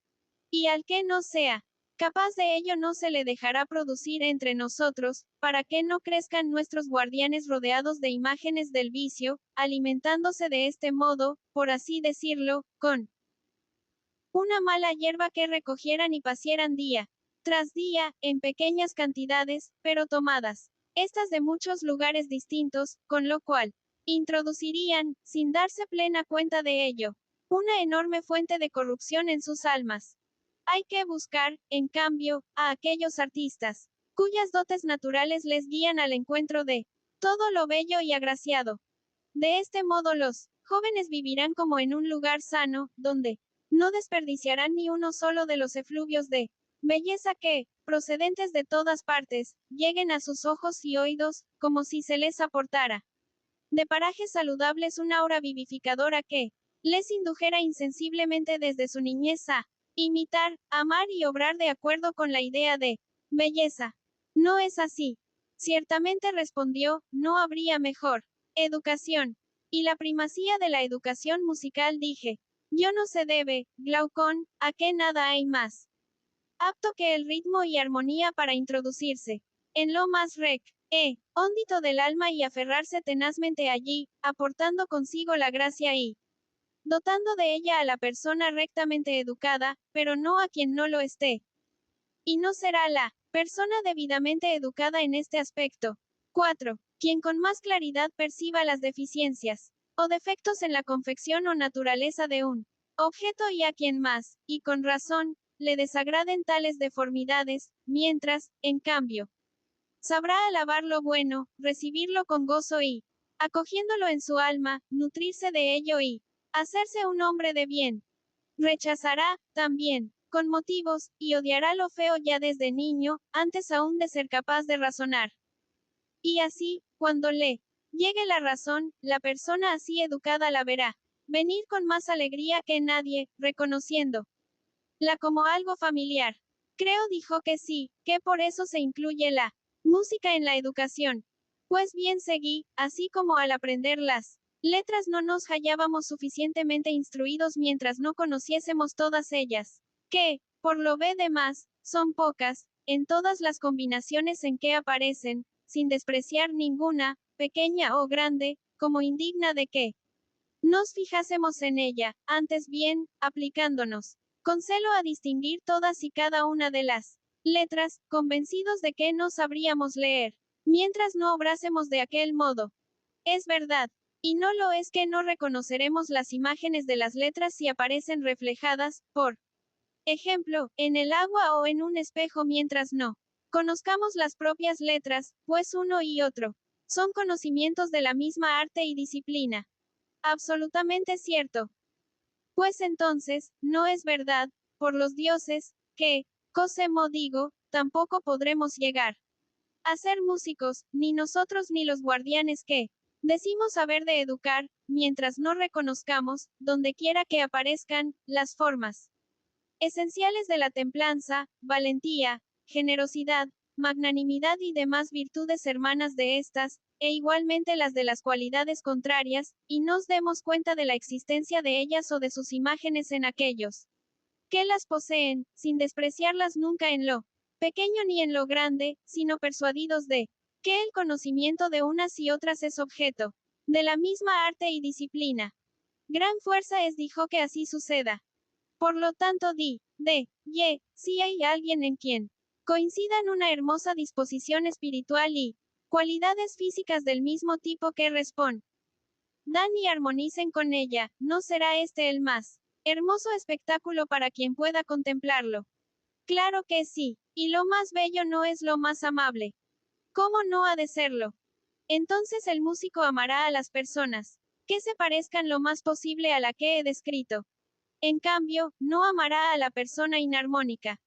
Y al que no sea capaz de ello no se le dejará producir entre nosotros, para que no crezcan nuestros guardianes rodeados de imágenes del vicio, alimentándose de este modo, por así decirlo, con una mala hierba que recogieran y pasieran día tras día, en pequeñas cantidades, pero tomadas, estas de muchos lugares distintos, con lo cual, introducirían, sin darse plena cuenta de ello, una enorme fuente de corrupción en sus almas. Hay que buscar, en cambio, a aquellos artistas, cuyas dotes naturales les guían al encuentro de todo lo bello y agraciado. De este modo los jóvenes vivirán como en un lugar sano, donde no desperdiciarán ni uno solo de los efluvios de belleza que, procedentes de todas partes, lleguen a sus ojos y oídos, como si se les aportara de parajes saludables una aura vivificadora que les indujera insensiblemente desde su niñez a imitar, amar y obrar de acuerdo con la idea de belleza. No es así. Ciertamente respondió, no habría mejor educación. Y la primacía de la educación musical dije. Yo no se debe, Glaucón, a que nada hay más apto que el ritmo y armonía para introducirse en lo más hóndito del alma y aferrarse tenazmente allí, aportando consigo la gracia y dotando de ella a la persona rectamente educada, pero no a quien no lo esté. Y no será la persona debidamente educada en este aspecto. 4. Quien con más claridad perciba las deficiencias o defectos en la confección o naturaleza de un objeto y a quien más, y con razón, le desagraden tales deformidades, mientras, en cambio, sabrá alabar lo bueno, recibirlo con gozo y, acogiéndolo en su alma, nutrirse de ello y hacerse un hombre de bien. Rechazará, también, con motivos, y odiará lo feo ya desde niño, antes aún de ser capaz de razonar. Y así, cuando le llegue la razón, la persona así educada la verá venir con más alegría que nadie, reconociendo la como algo familiar. Creo dijo que sí, que por eso se incluye la música en la educación. Pues bien seguí, así como al aprender las letras no nos hallábamos suficientemente instruidos mientras no conociésemos todas ellas, que, por lo ve demás, son pocas, en todas las combinaciones en que aparecen, sin despreciar ninguna, pequeña o grande, como indigna de que nos fijásemos en ella, antes bien, aplicándonos con celo a distinguir todas y cada una de las letras, convencidos de que no sabríamos leer, mientras no obrásemos de aquel modo. Es verdad. Y no lo es que no reconoceremos las imágenes de las letras si aparecen reflejadas, por ejemplo, en el agua o en un espejo mientras no conozcamos las propias letras, pues uno y otro son conocimientos de la misma arte y disciplina. Absolutamente cierto. Pues entonces, no es verdad, por los dioses, que, cosemo digo, tampoco podremos llegar a ser músicos, ni nosotros ni los guardianes que decimos saber de educar, mientras no reconozcamos, donde quiera que aparezcan, las formas esenciales de la templanza, valentía, generosidad, magnanimidad y demás virtudes hermanas de estas, e igualmente las de las cualidades contrarias, y nos demos cuenta de la existencia de ellas o de sus imágenes en aquellos que las poseen, sin despreciarlas nunca en lo pequeño ni en lo grande, sino persuadidos de que el conocimiento de unas y otras es objeto de la misma arte y disciplina. Gran fuerza es dijo que así suceda. Por lo tanto si hay alguien en quien coincidan una hermosa disposición espiritual y cualidades físicas del mismo tipo que respondan y armonicen con ella, ¿no será este el más hermoso espectáculo para quien pueda contemplarlo? Claro que sí, y lo más bello no es lo más amable. ¿Cómo no ha de serlo? Entonces el músico amará a las personas que se parezcan lo más posible a la que he descrito. En cambio, no amará a la persona inarmónica.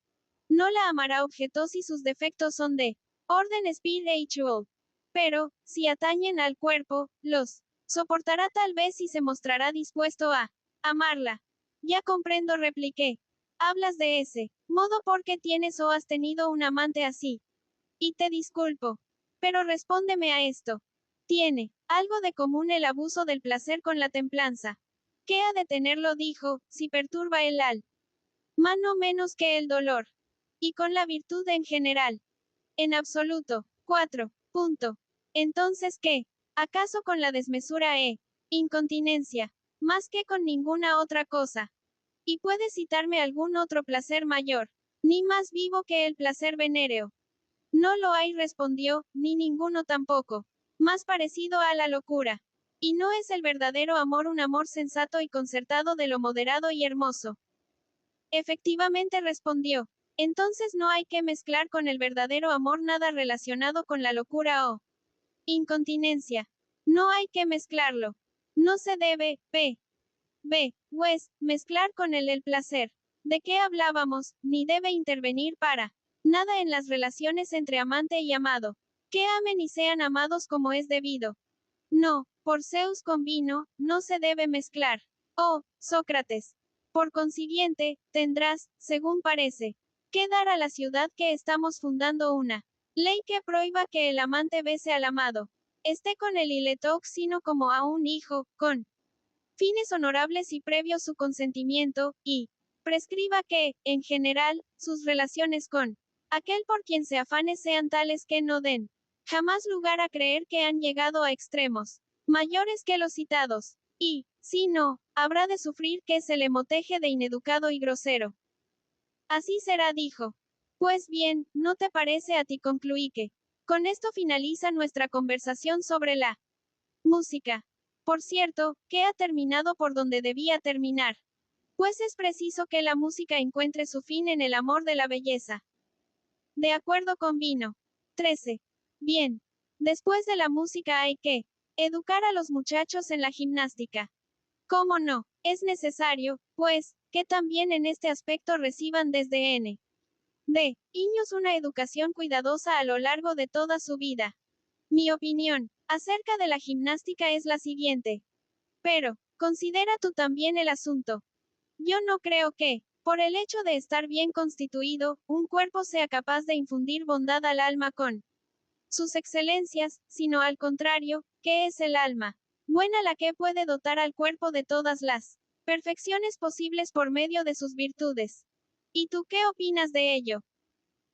No la amará objeto si sus defectos son de orden spiritual. Pero, si atañen al cuerpo, los soportará tal vez y se mostrará dispuesto a amarla. Ya comprendo, repliqué. Hablas de ese modo porque tienes o has tenido un amante así. Y te disculpo. Pero respóndeme a esto. ¿Tiene algo de común el abuso del placer con la templanza? ¿Qué ha de tenerlo? Dijo, si perturba el alma no menos que el dolor. Y con la virtud en general. En absoluto. 4. Punto. Entonces, ¿qué? ¿Acaso con la desmesura incontinencia? Más que con ninguna otra cosa. ¿Y puedes citarme algún otro placer mayor? Ni más vivo que el placer venéreo. No lo hay, respondió, ni ninguno tampoco. Más parecido a la locura. Y no es el verdadero amor un amor sensato y concertado de lo moderado y hermoso. Efectivamente, respondió. Entonces no hay que mezclar con el verdadero amor nada relacionado con la locura o incontinencia. No hay que mezclarlo. No se debe, pues, mezclar con el placer. ¿De qué hablábamos? Ni debe intervenir para nada en las relaciones entre amante y amado. Que amen y sean amados como es debido. No, por Zeus convino, no se debe mezclar. Oh, Sócrates. Por consiguiente, tendrás, según parece, que dar a la ciudad que estamos fundando una ley que prohíba que el amante bese al amado. Esté con él y le toque sino como a un hijo, con fines honorables y previo su consentimiento, y prescriba que, en general, sus relaciones con aquel por quien se afane sean tales que no den jamás lugar a creer que han llegado a extremos mayores que los citados. Y, si no, habrá de sufrir que se le moteje de ineducado y grosero. Así será, dijo. Pues bien, ¿no te parece? A ti concluí que con esto finaliza nuestra conversación sobre la música. Por cierto, que ha terminado por donde debía terminar. Pues es preciso que la música encuentre su fin en el amor de la belleza. De acuerdo con Vino. 13. Bien. Después de la música hay que educar a los muchachos en la gimnástica. ¿Cómo no? Es necesario, pues, que también en este aspecto reciban desde niños una educación cuidadosa a lo largo de toda su vida. Mi opinión acerca de la gimnástica es la siguiente. Pero, considera tú también el asunto. Yo no creo que, por el hecho de estar bien constituido, un cuerpo sea capaz de infundir bondad al alma con sus excelencias, sino al contrario, que es el alma buena la que puede dotar al cuerpo de todas las perfecciones posibles por medio de sus virtudes. ¿Y tú qué opinas de ello?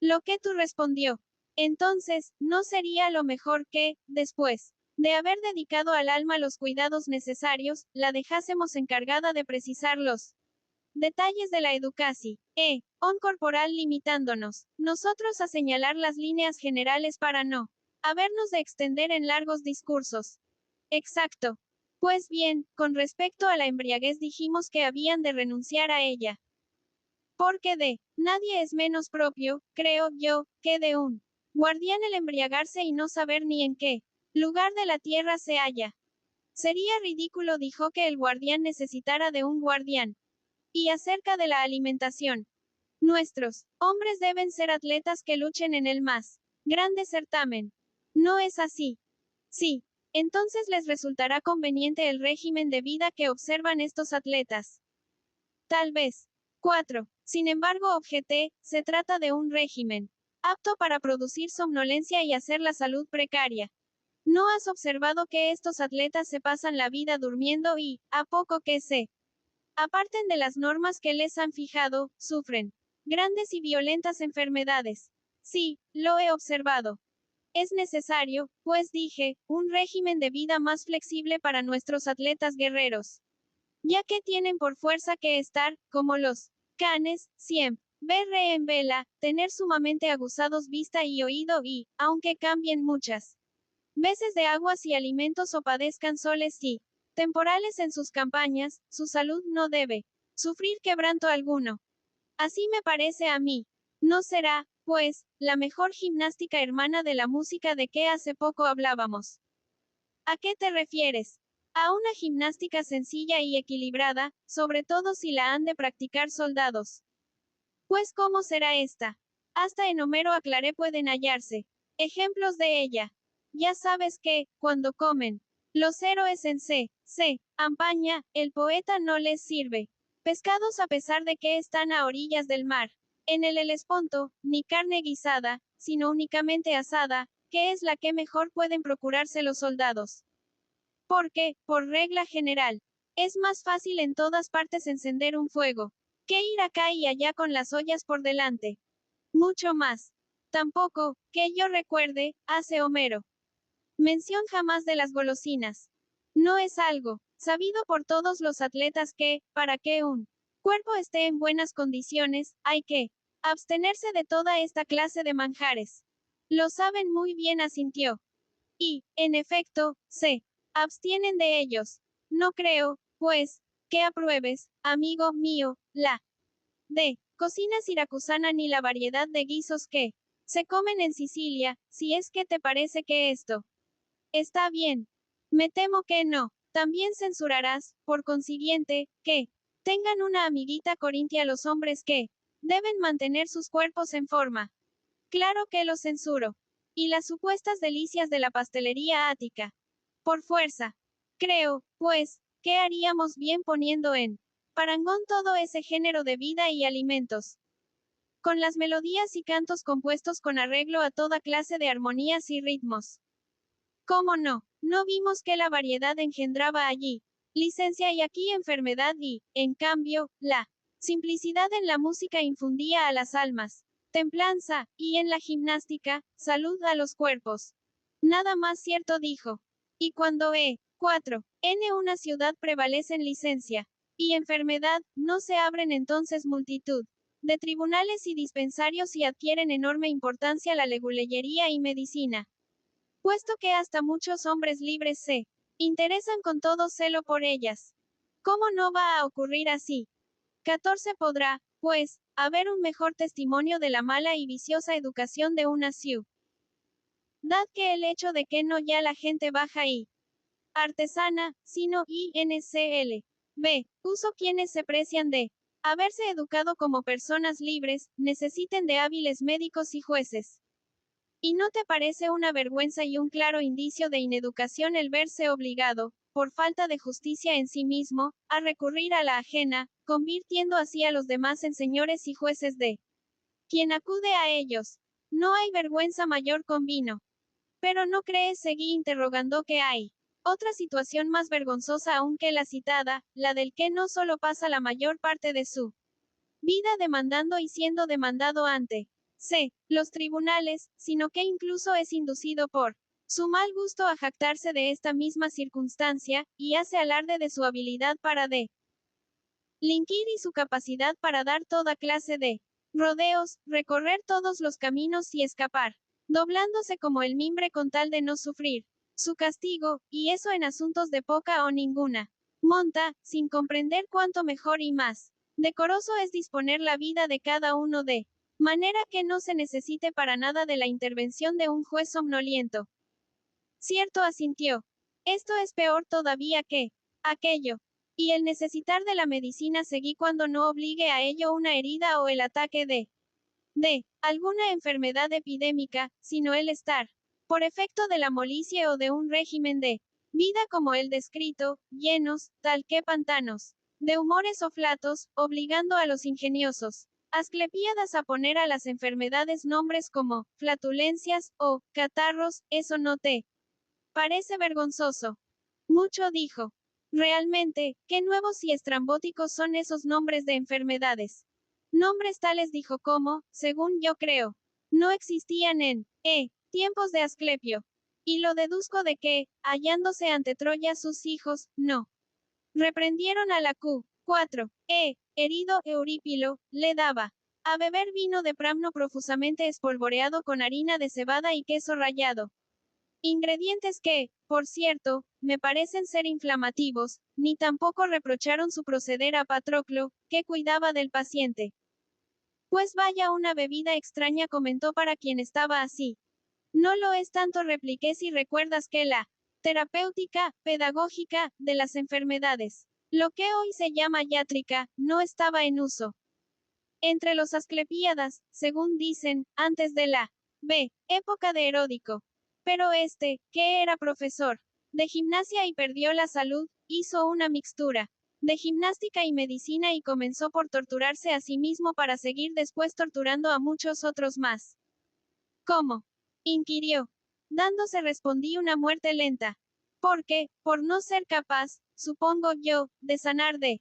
Lo que tú respondió. Entonces, ¿no sería lo mejor que, después de haber dedicado al alma los cuidados necesarios, la dejásemos encargada de precisar los detalles de la educación, on corporal limitándonos, nosotros a señalar las líneas generales para no habernos de extender en largos discursos? Exacto. Pues bien, con respecto a la embriaguez dijimos que habían de renunciar a ella. Porque de nadie es menos propio, creo yo, que de un guardián el embriagarse y no saber ni en qué lugar de la tierra se halla. Sería ridículo, dijo, que el guardián necesitara de un guardián. Y acerca de la alimentación. Nuestros hombres deben ser atletas que luchen en el más grande certamen. ¿No es así? Sí. Entonces les resultará conveniente el régimen de vida que observan estos atletas. Tal vez. 4. Sin embargo, objeté, se trata de un régimen apto para producir somnolencia y hacer la salud precaria. ¿No has observado que estos atletas se pasan la vida durmiendo y, a poco que se aparten de las normas que les han fijado, sufren grandes y violentas enfermedades? Sí, lo he observado. Es necesario, pues dije, un régimen de vida más flexible para nuestros atletas guerreros, ya que tienen por fuerza que estar, como los canes, siempre en vela, tener sumamente aguzados vista y oído y, aunque cambien muchas veces de aguas y alimentos o padezcan soles y temporales en sus campañas, su salud no debe sufrir quebranto alguno. Así me parece a mí. ¿No será, pues, la mejor gimnástica hermana de la música de que hace poco hablábamos? ¿A qué te refieres? A una gimnástica sencilla y equilibrada, sobre todo si la han de practicar soldados. Pues ¿cómo será esta? Hasta en Homero, aclaré, pueden hallarse ejemplos de ella. Ya sabes que, cuando comen los héroes en campaña, el poeta no les sirve pescados a pesar de que están a orillas del mar. En el Helesponto, ni carne guisada, sino únicamente asada, que es la que mejor pueden procurarse los soldados. Porque, por regla general, es más fácil en todas partes encender un fuego, que ir acá y allá con las ollas por delante. Mucho más. Tampoco, que yo recuerde, hace Homero mención jamás de las golosinas. No es algo sabido por todos los atletas que, para que un cuerpo esté en buenas condiciones, hay que abstenerse de toda esta clase de manjares. Lo saben muy bien, asintió. Y, en efecto, se abstienen de ellos. No creo, pues, que apruebes, amigo mío, la de cocina siracusana ni la variedad de guisos que se comen en Sicilia, si es que te parece que esto está bien. Me temo que no. También censurarás, por consiguiente, que tengan una amiguita corintia los hombres que deben mantener sus cuerpos en forma. Claro que lo censuro. Y las supuestas delicias de la pastelería ática. Por fuerza. Creo, pues, que haríamos bien poniendo en parangón todo ese género de vida y alimentos, con las melodías y cantos compuestos con arreglo a toda clase de armonías y ritmos. ¿Cómo no? ¿No vimos que la variedad engendraba allí licencia y aquí enfermedad y, en cambio, la simplicidad en la música infundía a las almas templanza, y en la gimnástica, salud a los cuerpos? Nada más cierto, dijo. Y cuando 4. En una ciudad prevalecen licencia y enfermedad, ¿no se abren entonces multitud de tribunales y dispensarios y adquieren enorme importancia la leguleyería y medicina? Puesto que hasta muchos hombres libres se interesan con todo celo por ellas. ¿Cómo no va a ocurrir así? 14. Podrá, pues, haber un mejor testimonio de la mala y viciosa educación de una ciudad que el hecho de que no ya la gente baja y artesana, sino INCL. B. Uso quienes se precian de haberse educado como personas libres, necesiten de hábiles médicos y jueces. ¿Y no te parece una vergüenza y un claro indicio de ineducación el verse obligado, por falta de justicia en sí mismo, a recurrir a la ajena, convirtiendo así a los demás en señores y jueces de quien acude a ellos? No hay vergüenza mayor, convino. Pero no crees, seguí interrogando, que hay otra situación más vergonzosa aún que la citada, la del que no solo pasa la mayor parte de su vida demandando y siendo demandado ante los tribunales, sino que incluso es inducido por su mal gusto a jactarse de esta misma circunstancia, y hace alarde de su habilidad para delinquir y su capacidad para dar toda clase de rodeos, recorrer todos los caminos y escapar, doblándose como el mimbre con tal de no sufrir su castigo, y eso en asuntos de poca o ninguna monta, sin comprender cuánto mejor y más decoroso es disponer la vida de cada uno de manera que no se necesite para nada de la intervención de un juez somnoliento. Cierto, asintió. Esto es peor todavía que aquello. Y el necesitar de la medicina seguí cuando no obligue a ello una herida o el ataque de alguna enfermedad epidémica, sino el estar, por efecto de la molicie o de un régimen de vida como el descrito, llenos, tal que pantanos, de humores o flatos, obligando a los ingeniosos asclepíadas a poner a las enfermedades nombres como flatulencias o catarros. ¿Eso no te parece vergonzoso? Mucho, dijo. Realmente, qué nuevos y estrambóticos son esos nombres de enfermedades. Nombres tales, dijo, como, según yo creo, no existían en tiempos de Asclepio. Y lo deduzco de que, hallándose ante Troya sus hijos, no reprendieron a la Q4. Herido, Eurípilo, le daba a beber vino de Pramno profusamente espolvoreado con harina de cebada y queso rallado. Ingredientes que, por cierto, me parecen ser inflamativos, ni tampoco reprocharon su proceder a Patroclo, que cuidaba del paciente. Pues vaya una bebida extraña, comentó para quien estaba así. No lo es tanto, repliqué, si recuerdas que la terapéutica, pedagógica, de las enfermedades, lo que hoy se llama yátrica, no estaba en uso entre los asclepíadas, según dicen, antes de la época de Heródico. Pero este, que era profesor de gimnasia y perdió la salud, hizo una mixtura de gimnástica y medicina y comenzó por torturarse a sí mismo para seguir después torturando a muchos otros más. ¿Cómo? Inquirió. Dándose, respondí, una muerte lenta. Porque, por no ser capaz, supongo yo, de sanar de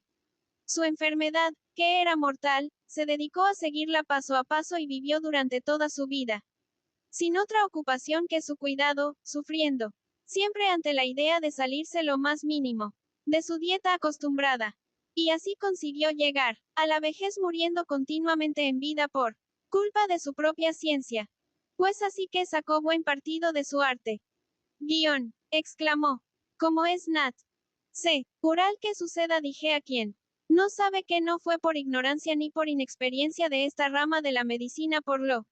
su enfermedad, que era mortal, se dedicó a seguirla paso a paso y vivió durante toda su vida sin otra ocupación que su cuidado, sufriendo siempre ante la idea de salirse lo más mínimo de su dieta acostumbrada. Y así consiguió llegar a la vejez muriendo continuamente en vida por culpa de su propia ciencia. Pues así que sacó buen partido de su arte. Guión, exclamó. Como es Nat. Jural que suceda, dije, a quien no sabe que no fue por ignorancia ni por inexperiencia de esta rama de la medicina por lo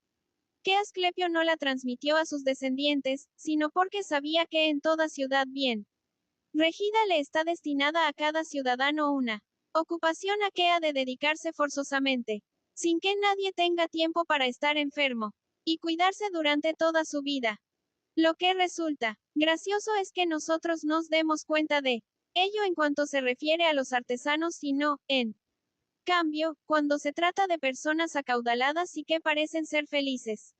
que Asclepio no la transmitió a sus descendientes, sino porque sabía que en toda ciudad bien regida le está destinada a cada ciudadano una ocupación a que ha de dedicarse forzosamente, sin que nadie tenga tiempo para estar enfermo y cuidarse durante toda su vida. Lo que resulta gracioso es que nosotros nos demos cuenta de ello en cuanto se refiere a los artesanos y no, en cambio, cuando se trata de personas acaudaladas y que parecen ser felices.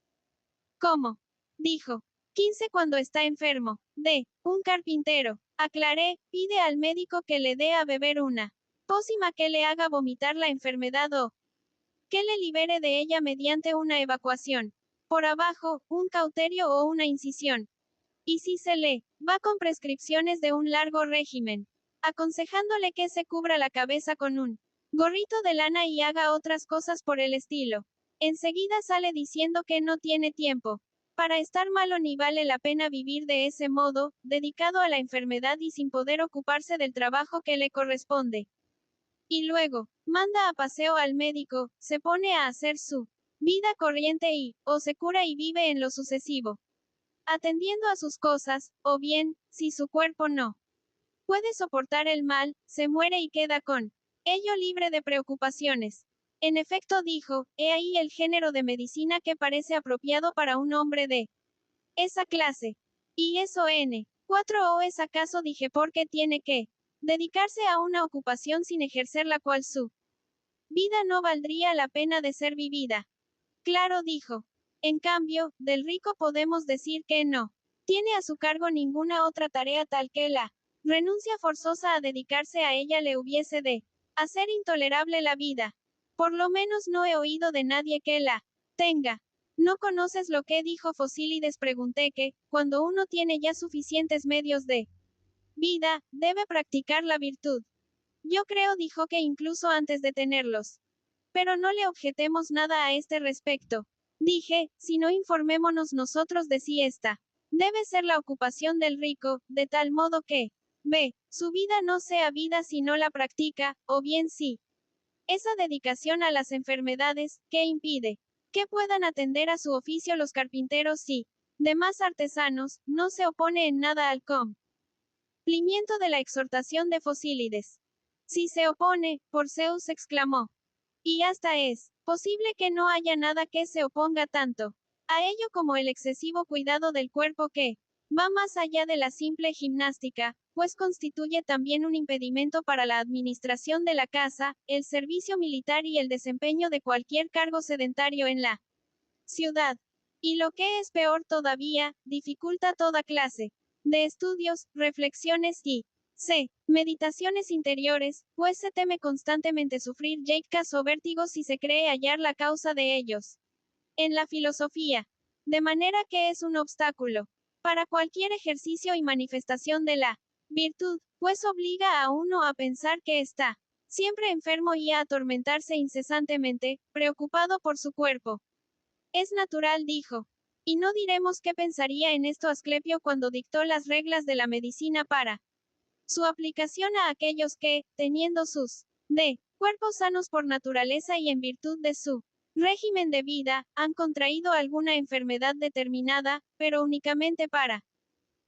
¿Cómo? Dijo. 15 cuando está enfermo. Un carpintero. Aclaré, pide al médico que le dé a beber una pócima que le haga vomitar la enfermedad o que le libere de ella mediante una evacuación. Por abajo, un cauterio o una incisión. Y si se le va con prescripciones de un largo régimen, aconsejándole que se cubra la cabeza con un gorrito de lana y haga otras cosas por el estilo. Enseguida sale diciendo que no tiene tiempo para estar malo ni vale la pena vivir de ese modo, dedicado a la enfermedad y sin poder ocuparse del trabajo que le corresponde. Y luego, manda a paseo al médico, se pone a hacer su vida corriente y, o se cura y vive en lo sucesivo, atendiendo a sus cosas, o bien, si su cuerpo no puede soportar el mal, se muere y queda con ello libre de preocupaciones. En efecto, dijo, he ahí el género de medicina que parece apropiado para un hombre de esa clase. ¿Y eso N4 o es acaso? Dije, porque tiene que dedicarse a una ocupación sin ejercer la cual su vida no valdría la pena de ser vivida. Claro, dijo. En cambio, del rico podemos decir que no tiene a su cargo ninguna otra tarea tal que la renuncia forzosa a dedicarse a ella le hubiese de hacer intolerable la vida. Por lo menos no he oído de nadie que la tenga. ¿No conoces lo que dijo Fosílides? Pregunté que, cuando uno tiene ya suficientes medios de vida, debe practicar la virtud. Yo creo, dijo, que incluso antes de tenerlos. Pero no le objetemos nada a este respecto. Dije, sino informémonos nosotros de si esta debe ser la ocupación del rico, de tal modo que, b, su vida no sea vida si no la practica, o bien sí. Esa dedicación a las enfermedades, ¿qué impide? Que puedan atender a su oficio los carpinteros y demás artesanos, no se opone en nada al cumplimiento de la exhortación de Fosílides. Si se opone, por Zeus, exclamó. Y hasta es posible que no haya nada que se oponga tanto a ello como el excesivo cuidado del cuerpo que va más allá de la simple gimnástica, pues constituye también un impedimento para la administración de la casa, el servicio militar y el desempeño de cualquier cargo sedentario en la ciudad. Y lo que es peor todavía, dificulta toda clase de estudios, reflexiones y meditaciones interiores, pues se teme constantemente sufrir yecas o vértigos si se cree hallar la causa de ellos en la filosofía. De manera que es un obstáculo para cualquier ejercicio y manifestación de la virtud, pues obliga a uno a pensar que está siempre enfermo y a atormentarse incesantemente, preocupado por su cuerpo. Es natural, dijo. Y no diremos qué pensaría en esto Asclepio cuando dictó las reglas de la medicina para su aplicación a aquellos que, teniendo sus cuerpos sanos por naturaleza y en virtud de su régimen de vida, han contraído alguna enfermedad determinada, pero únicamente para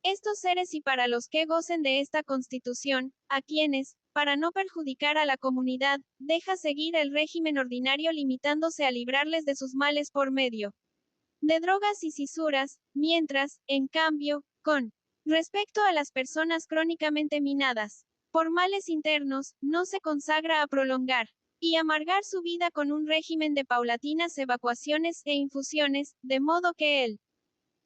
estos seres y para los que gocen de esta constitución, a quienes, para no perjudicar a la comunidad, deja seguir el régimen ordinario limitándose a librarles de sus males por medio de drogas y cisuras, mientras, en cambio, con respecto a las personas crónicamente minadas por males internos, no se consagra a prolongar y amargar su vida con un régimen de paulatinas evacuaciones e infusiones, de modo que el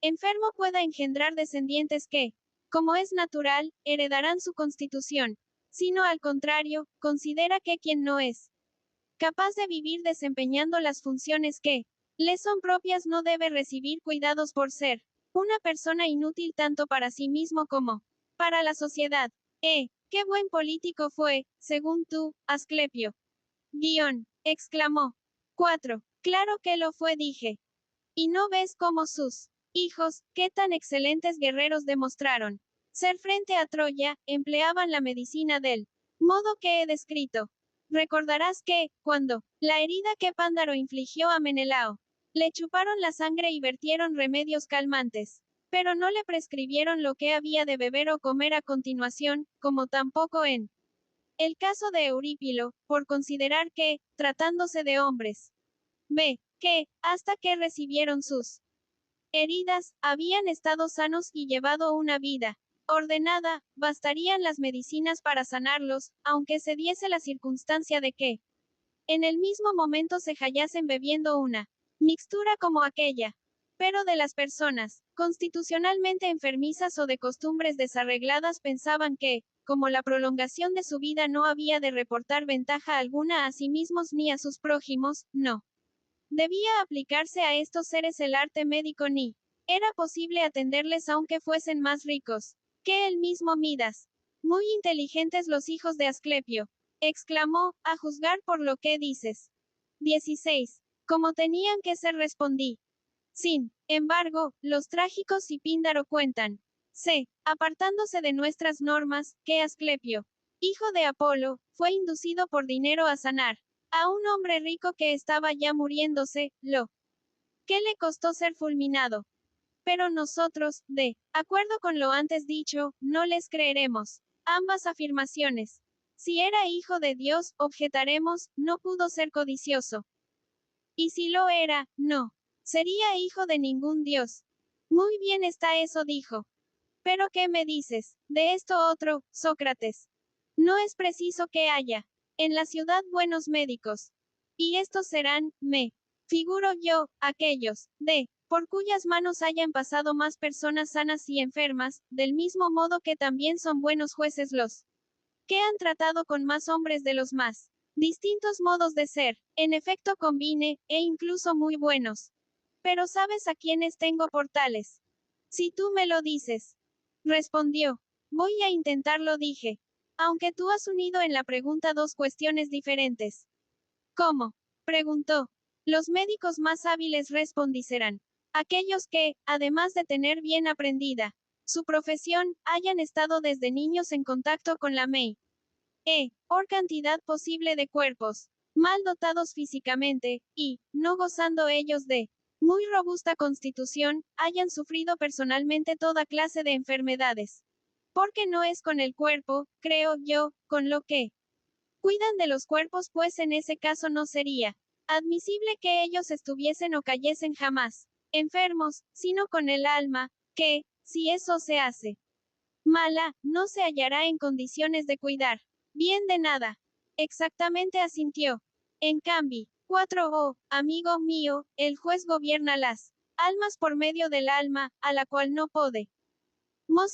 enfermo pueda engendrar descendientes que, como es natural, heredarán su constitución, sino al contrario, considera que quien no es capaz de vivir desempeñando las funciones que le son propias no debe recibir cuidados por ser una persona inútil tanto para sí mismo como para la sociedad. ¡Qué buen político fue, según tú, Asclepio! Exclamó. 4. Claro que lo fue, dije. ¿Y no ves cómo sus hijos, qué tan excelentes guerreros demostraron ser frente a Troya, empleaban la medicina del modo que he descrito? Recordarás que, cuando la herida que Pándaro infligió a Menelao, le chuparon la sangre y vertieron remedios calmantes, pero no le prescribieron lo que había de beber o comer a continuación, como tampoco en el caso de Eurípilo, por considerar que, tratándose de hombres, que, hasta que recibieron sus heridas, habían estado sanos y llevado una vida ordenada, bastarían las medicinas para sanarlos, aunque se diese la circunstancia de que en el mismo momento se hallasen bebiendo una mixtura como aquella. Pero de las personas constitucionalmente enfermizas o de costumbres desarregladas pensaban que, como la prolongación de su vida no había de reportar ventaja alguna a sí mismos ni a sus prójimos, no debía aplicarse a estos seres el arte médico ni era posible atenderles aunque fuesen más ricos que el mismo Midas. Muy inteligentes los hijos de Asclepio, exclamó, a juzgar por lo que dices. 16. Como tenían que ser, respondí. Sin embargo, los trágicos y Píndaro cuentan. Apartándose de nuestras normas, que Asclepio, hijo de Apolo, fue inducido por dinero a sanar a un hombre rico que estaba ya muriéndose, lo que le costó ser fulminado. Pero nosotros, de acuerdo con lo antes dicho, no les creeremos ambas afirmaciones. Si era hijo de Dios, objetaremos, no pudo ser codicioso. Y si lo era, no sería hijo de ningún Dios. Muy bien está eso, dijo. Pero ¿qué me dices de esto otro, Sócrates? No es preciso que haya en la ciudad buenos médicos. Y estos serán, me figuro yo, aquellos de por cuyas manos hayan pasado más personas sanas y enfermas, del mismo modo que también son buenos jueces los que han tratado con más hombres de los más distintos modos de ser, en efecto convine, e incluso muy buenos. Pero ¿sabes a quiénes tengo por tales? Si tú me lo dices. Respondió. Voy a intentarlo, dije. Aunque tú has unido en la pregunta dos cuestiones diferentes. ¿Cómo? Preguntó. Los médicos más hábiles respondí serán aquellos que, además de tener bien aprendida su profesión, hayan estado desde niños en contacto con la or cantidad posible de cuerpos mal dotados físicamente, y, no gozando ellos de muy robusta constitución, hayan sufrido personalmente toda clase de enfermedades. Porque no es con el cuerpo, creo yo, con lo que cuidan de los cuerpos, pues en ese caso no sería admisible que ellos estuviesen o cayesen jamás enfermos, sino con el alma, que, si eso se hace mala, no se hallará en condiciones de cuidar bien de nada. Exactamente, asintió. En cambio, 4. Oh, amigo mío, el juez gobierna las almas por medio del alma, a la cual no podemos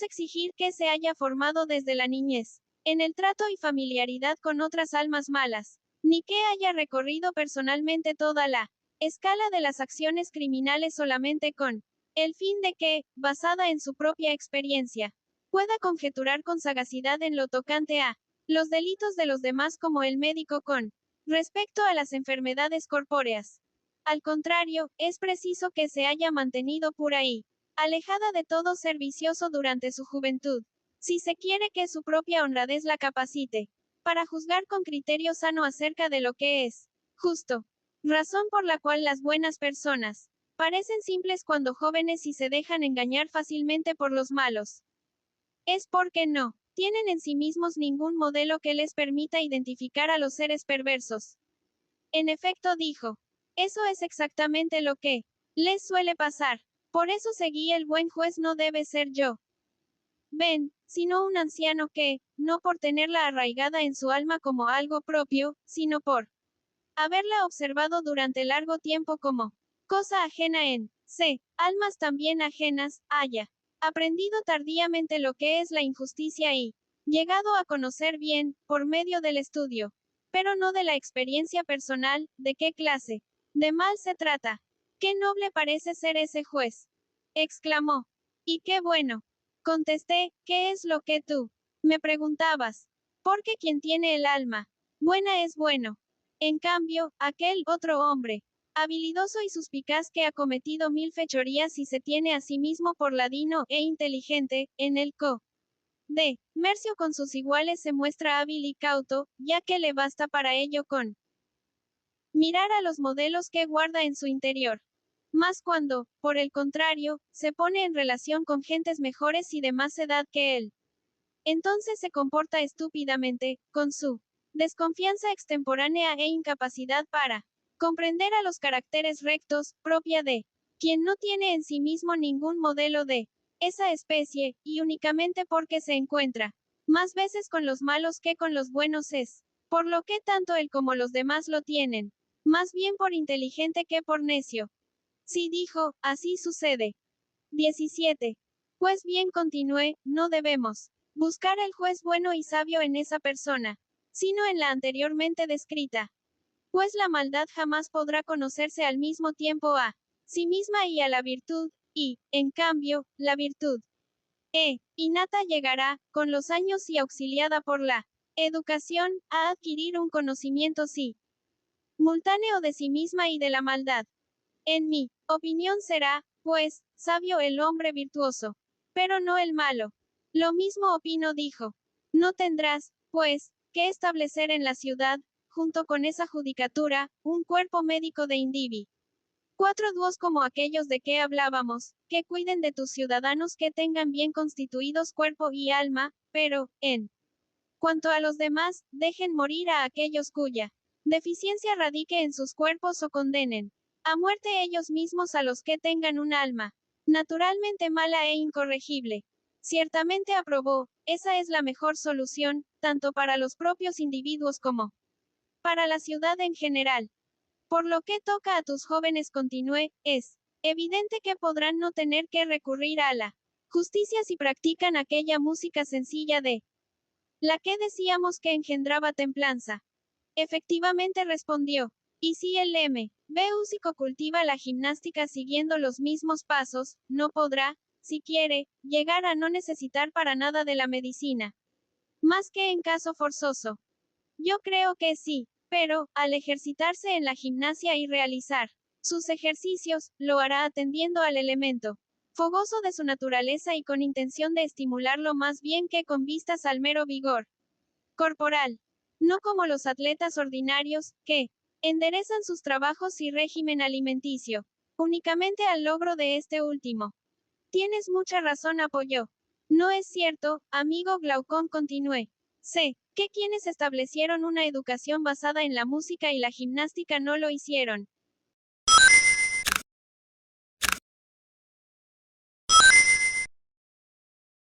exigir que se haya formado desde la niñez, en el trato y familiaridad con otras almas malas, ni que haya recorrido personalmente toda la escala de las acciones criminales solamente con el fin de que, basada en su propia experiencia, pueda conjeturar con sagacidad en lo tocante a los delitos de los demás como el médico con respecto a las enfermedades corpóreas. Al contrario, es preciso que se haya mantenido pura y alejada de todo ser vicioso durante su juventud, si se quiere que su propia honradez la capacite para juzgar con criterio sano acerca de lo que es justo. Razón por la cual las buenas personas parecen simples cuando jóvenes y se dejan engañar fácilmente por los malos. Es porque no tienen en sí mismos ningún modelo que les permita identificar a los seres perversos. En efecto, dijo, eso es exactamente lo que les suele pasar. Por eso seguí el buen juez no debe ser yo. Ven, sino un anciano que, no por tenerla arraigada en su alma como algo propio, sino por haberla observado durante largo tiempo como cosa ajena en almas también ajenas, haya aprendido tardíamente lo que es la injusticia y llegado a conocer bien, por medio del estudio, pero no de la experiencia personal, de qué clase de mal se trata. Qué noble parece ser ese juez, exclamó. Y qué bueno. Contesté, ¿qué es lo que tú me preguntabas? Porque quien tiene el alma buena es bueno. En cambio, aquel otro hombre, habilidoso y suspicaz que ha cometido mil fechorías y se tiene a sí mismo por ladino e inteligente, en el mercio con sus iguales se muestra hábil y cauto, ya que le basta para ello con mirar a los modelos que guarda en su interior. Más cuando, por el contrario, se pone en relación con gentes mejores y de más edad que él. Entonces se comporta estúpidamente, con su desconfianza extemporánea e incapacidad para comprender a los caracteres rectos, propia de quien no tiene en sí mismo ningún modelo de esa especie, y únicamente porque se encuentra más veces con los malos que con los buenos es, por lo que tanto él como los demás lo tienen, más bien por inteligente que por necio. Sí, dijo, así sucede. 17. Pues bien, continué, no debemos buscar el juez bueno y sabio en esa persona, sino en la anteriormente descrita. Pues la maldad jamás podrá conocerse al mismo tiempo a sí misma y a la virtud, y, en cambio, la virtud innata llegará, con los años y auxiliada por la educación, a adquirir un conocimiento simultáneo de sí misma y de la maldad. En mi opinión será, pues, sabio el hombre virtuoso, pero no el malo. Lo mismo opino, dijo. No tendrás, pues, que establecer en la ciudad, junto con esa judicatura, un cuerpo médico de indivi. 4 duos como aquellos de que hablábamos, que cuiden de tus ciudadanos que tengan bien constituidos cuerpo y alma, pero, en cuanto a los demás, dejen morir a aquellos cuya deficiencia radique en sus cuerpos o condenen a muerte ellos mismos a los que tengan un alma naturalmente mala e incorregible. Ciertamente aprobó, esa es la mejor solución, tanto para los propios individuos como para la ciudad en general. Por lo que toca a tus jóvenes, continué, es Evidente que podrán no tener que recurrir a la justicia si practican aquella música sencilla de la que decíamos que engendraba templanza. Efectivamente respondió. Y si el músico cultiva la gimnástica siguiendo los mismos pasos, no podrá, si quiere, llegar a no necesitar para nada de la medicina. Más que en caso forzoso. Yo creo que sí, pero, al ejercitarse en la gimnasia y realizar sus ejercicios, lo hará atendiendo al elemento fogoso de su naturaleza y con intención de estimularlo más bien que con vistas al mero vigor corporal. No como los atletas ordinarios, que enderezan sus trabajos y régimen alimenticio, únicamente al logro de este último. Tienes mucha razón, apoyó. No es cierto, amigo Glaucón, continué. Sé que quienes establecieron una educación basada en la música y la gimnástica no lo hicieron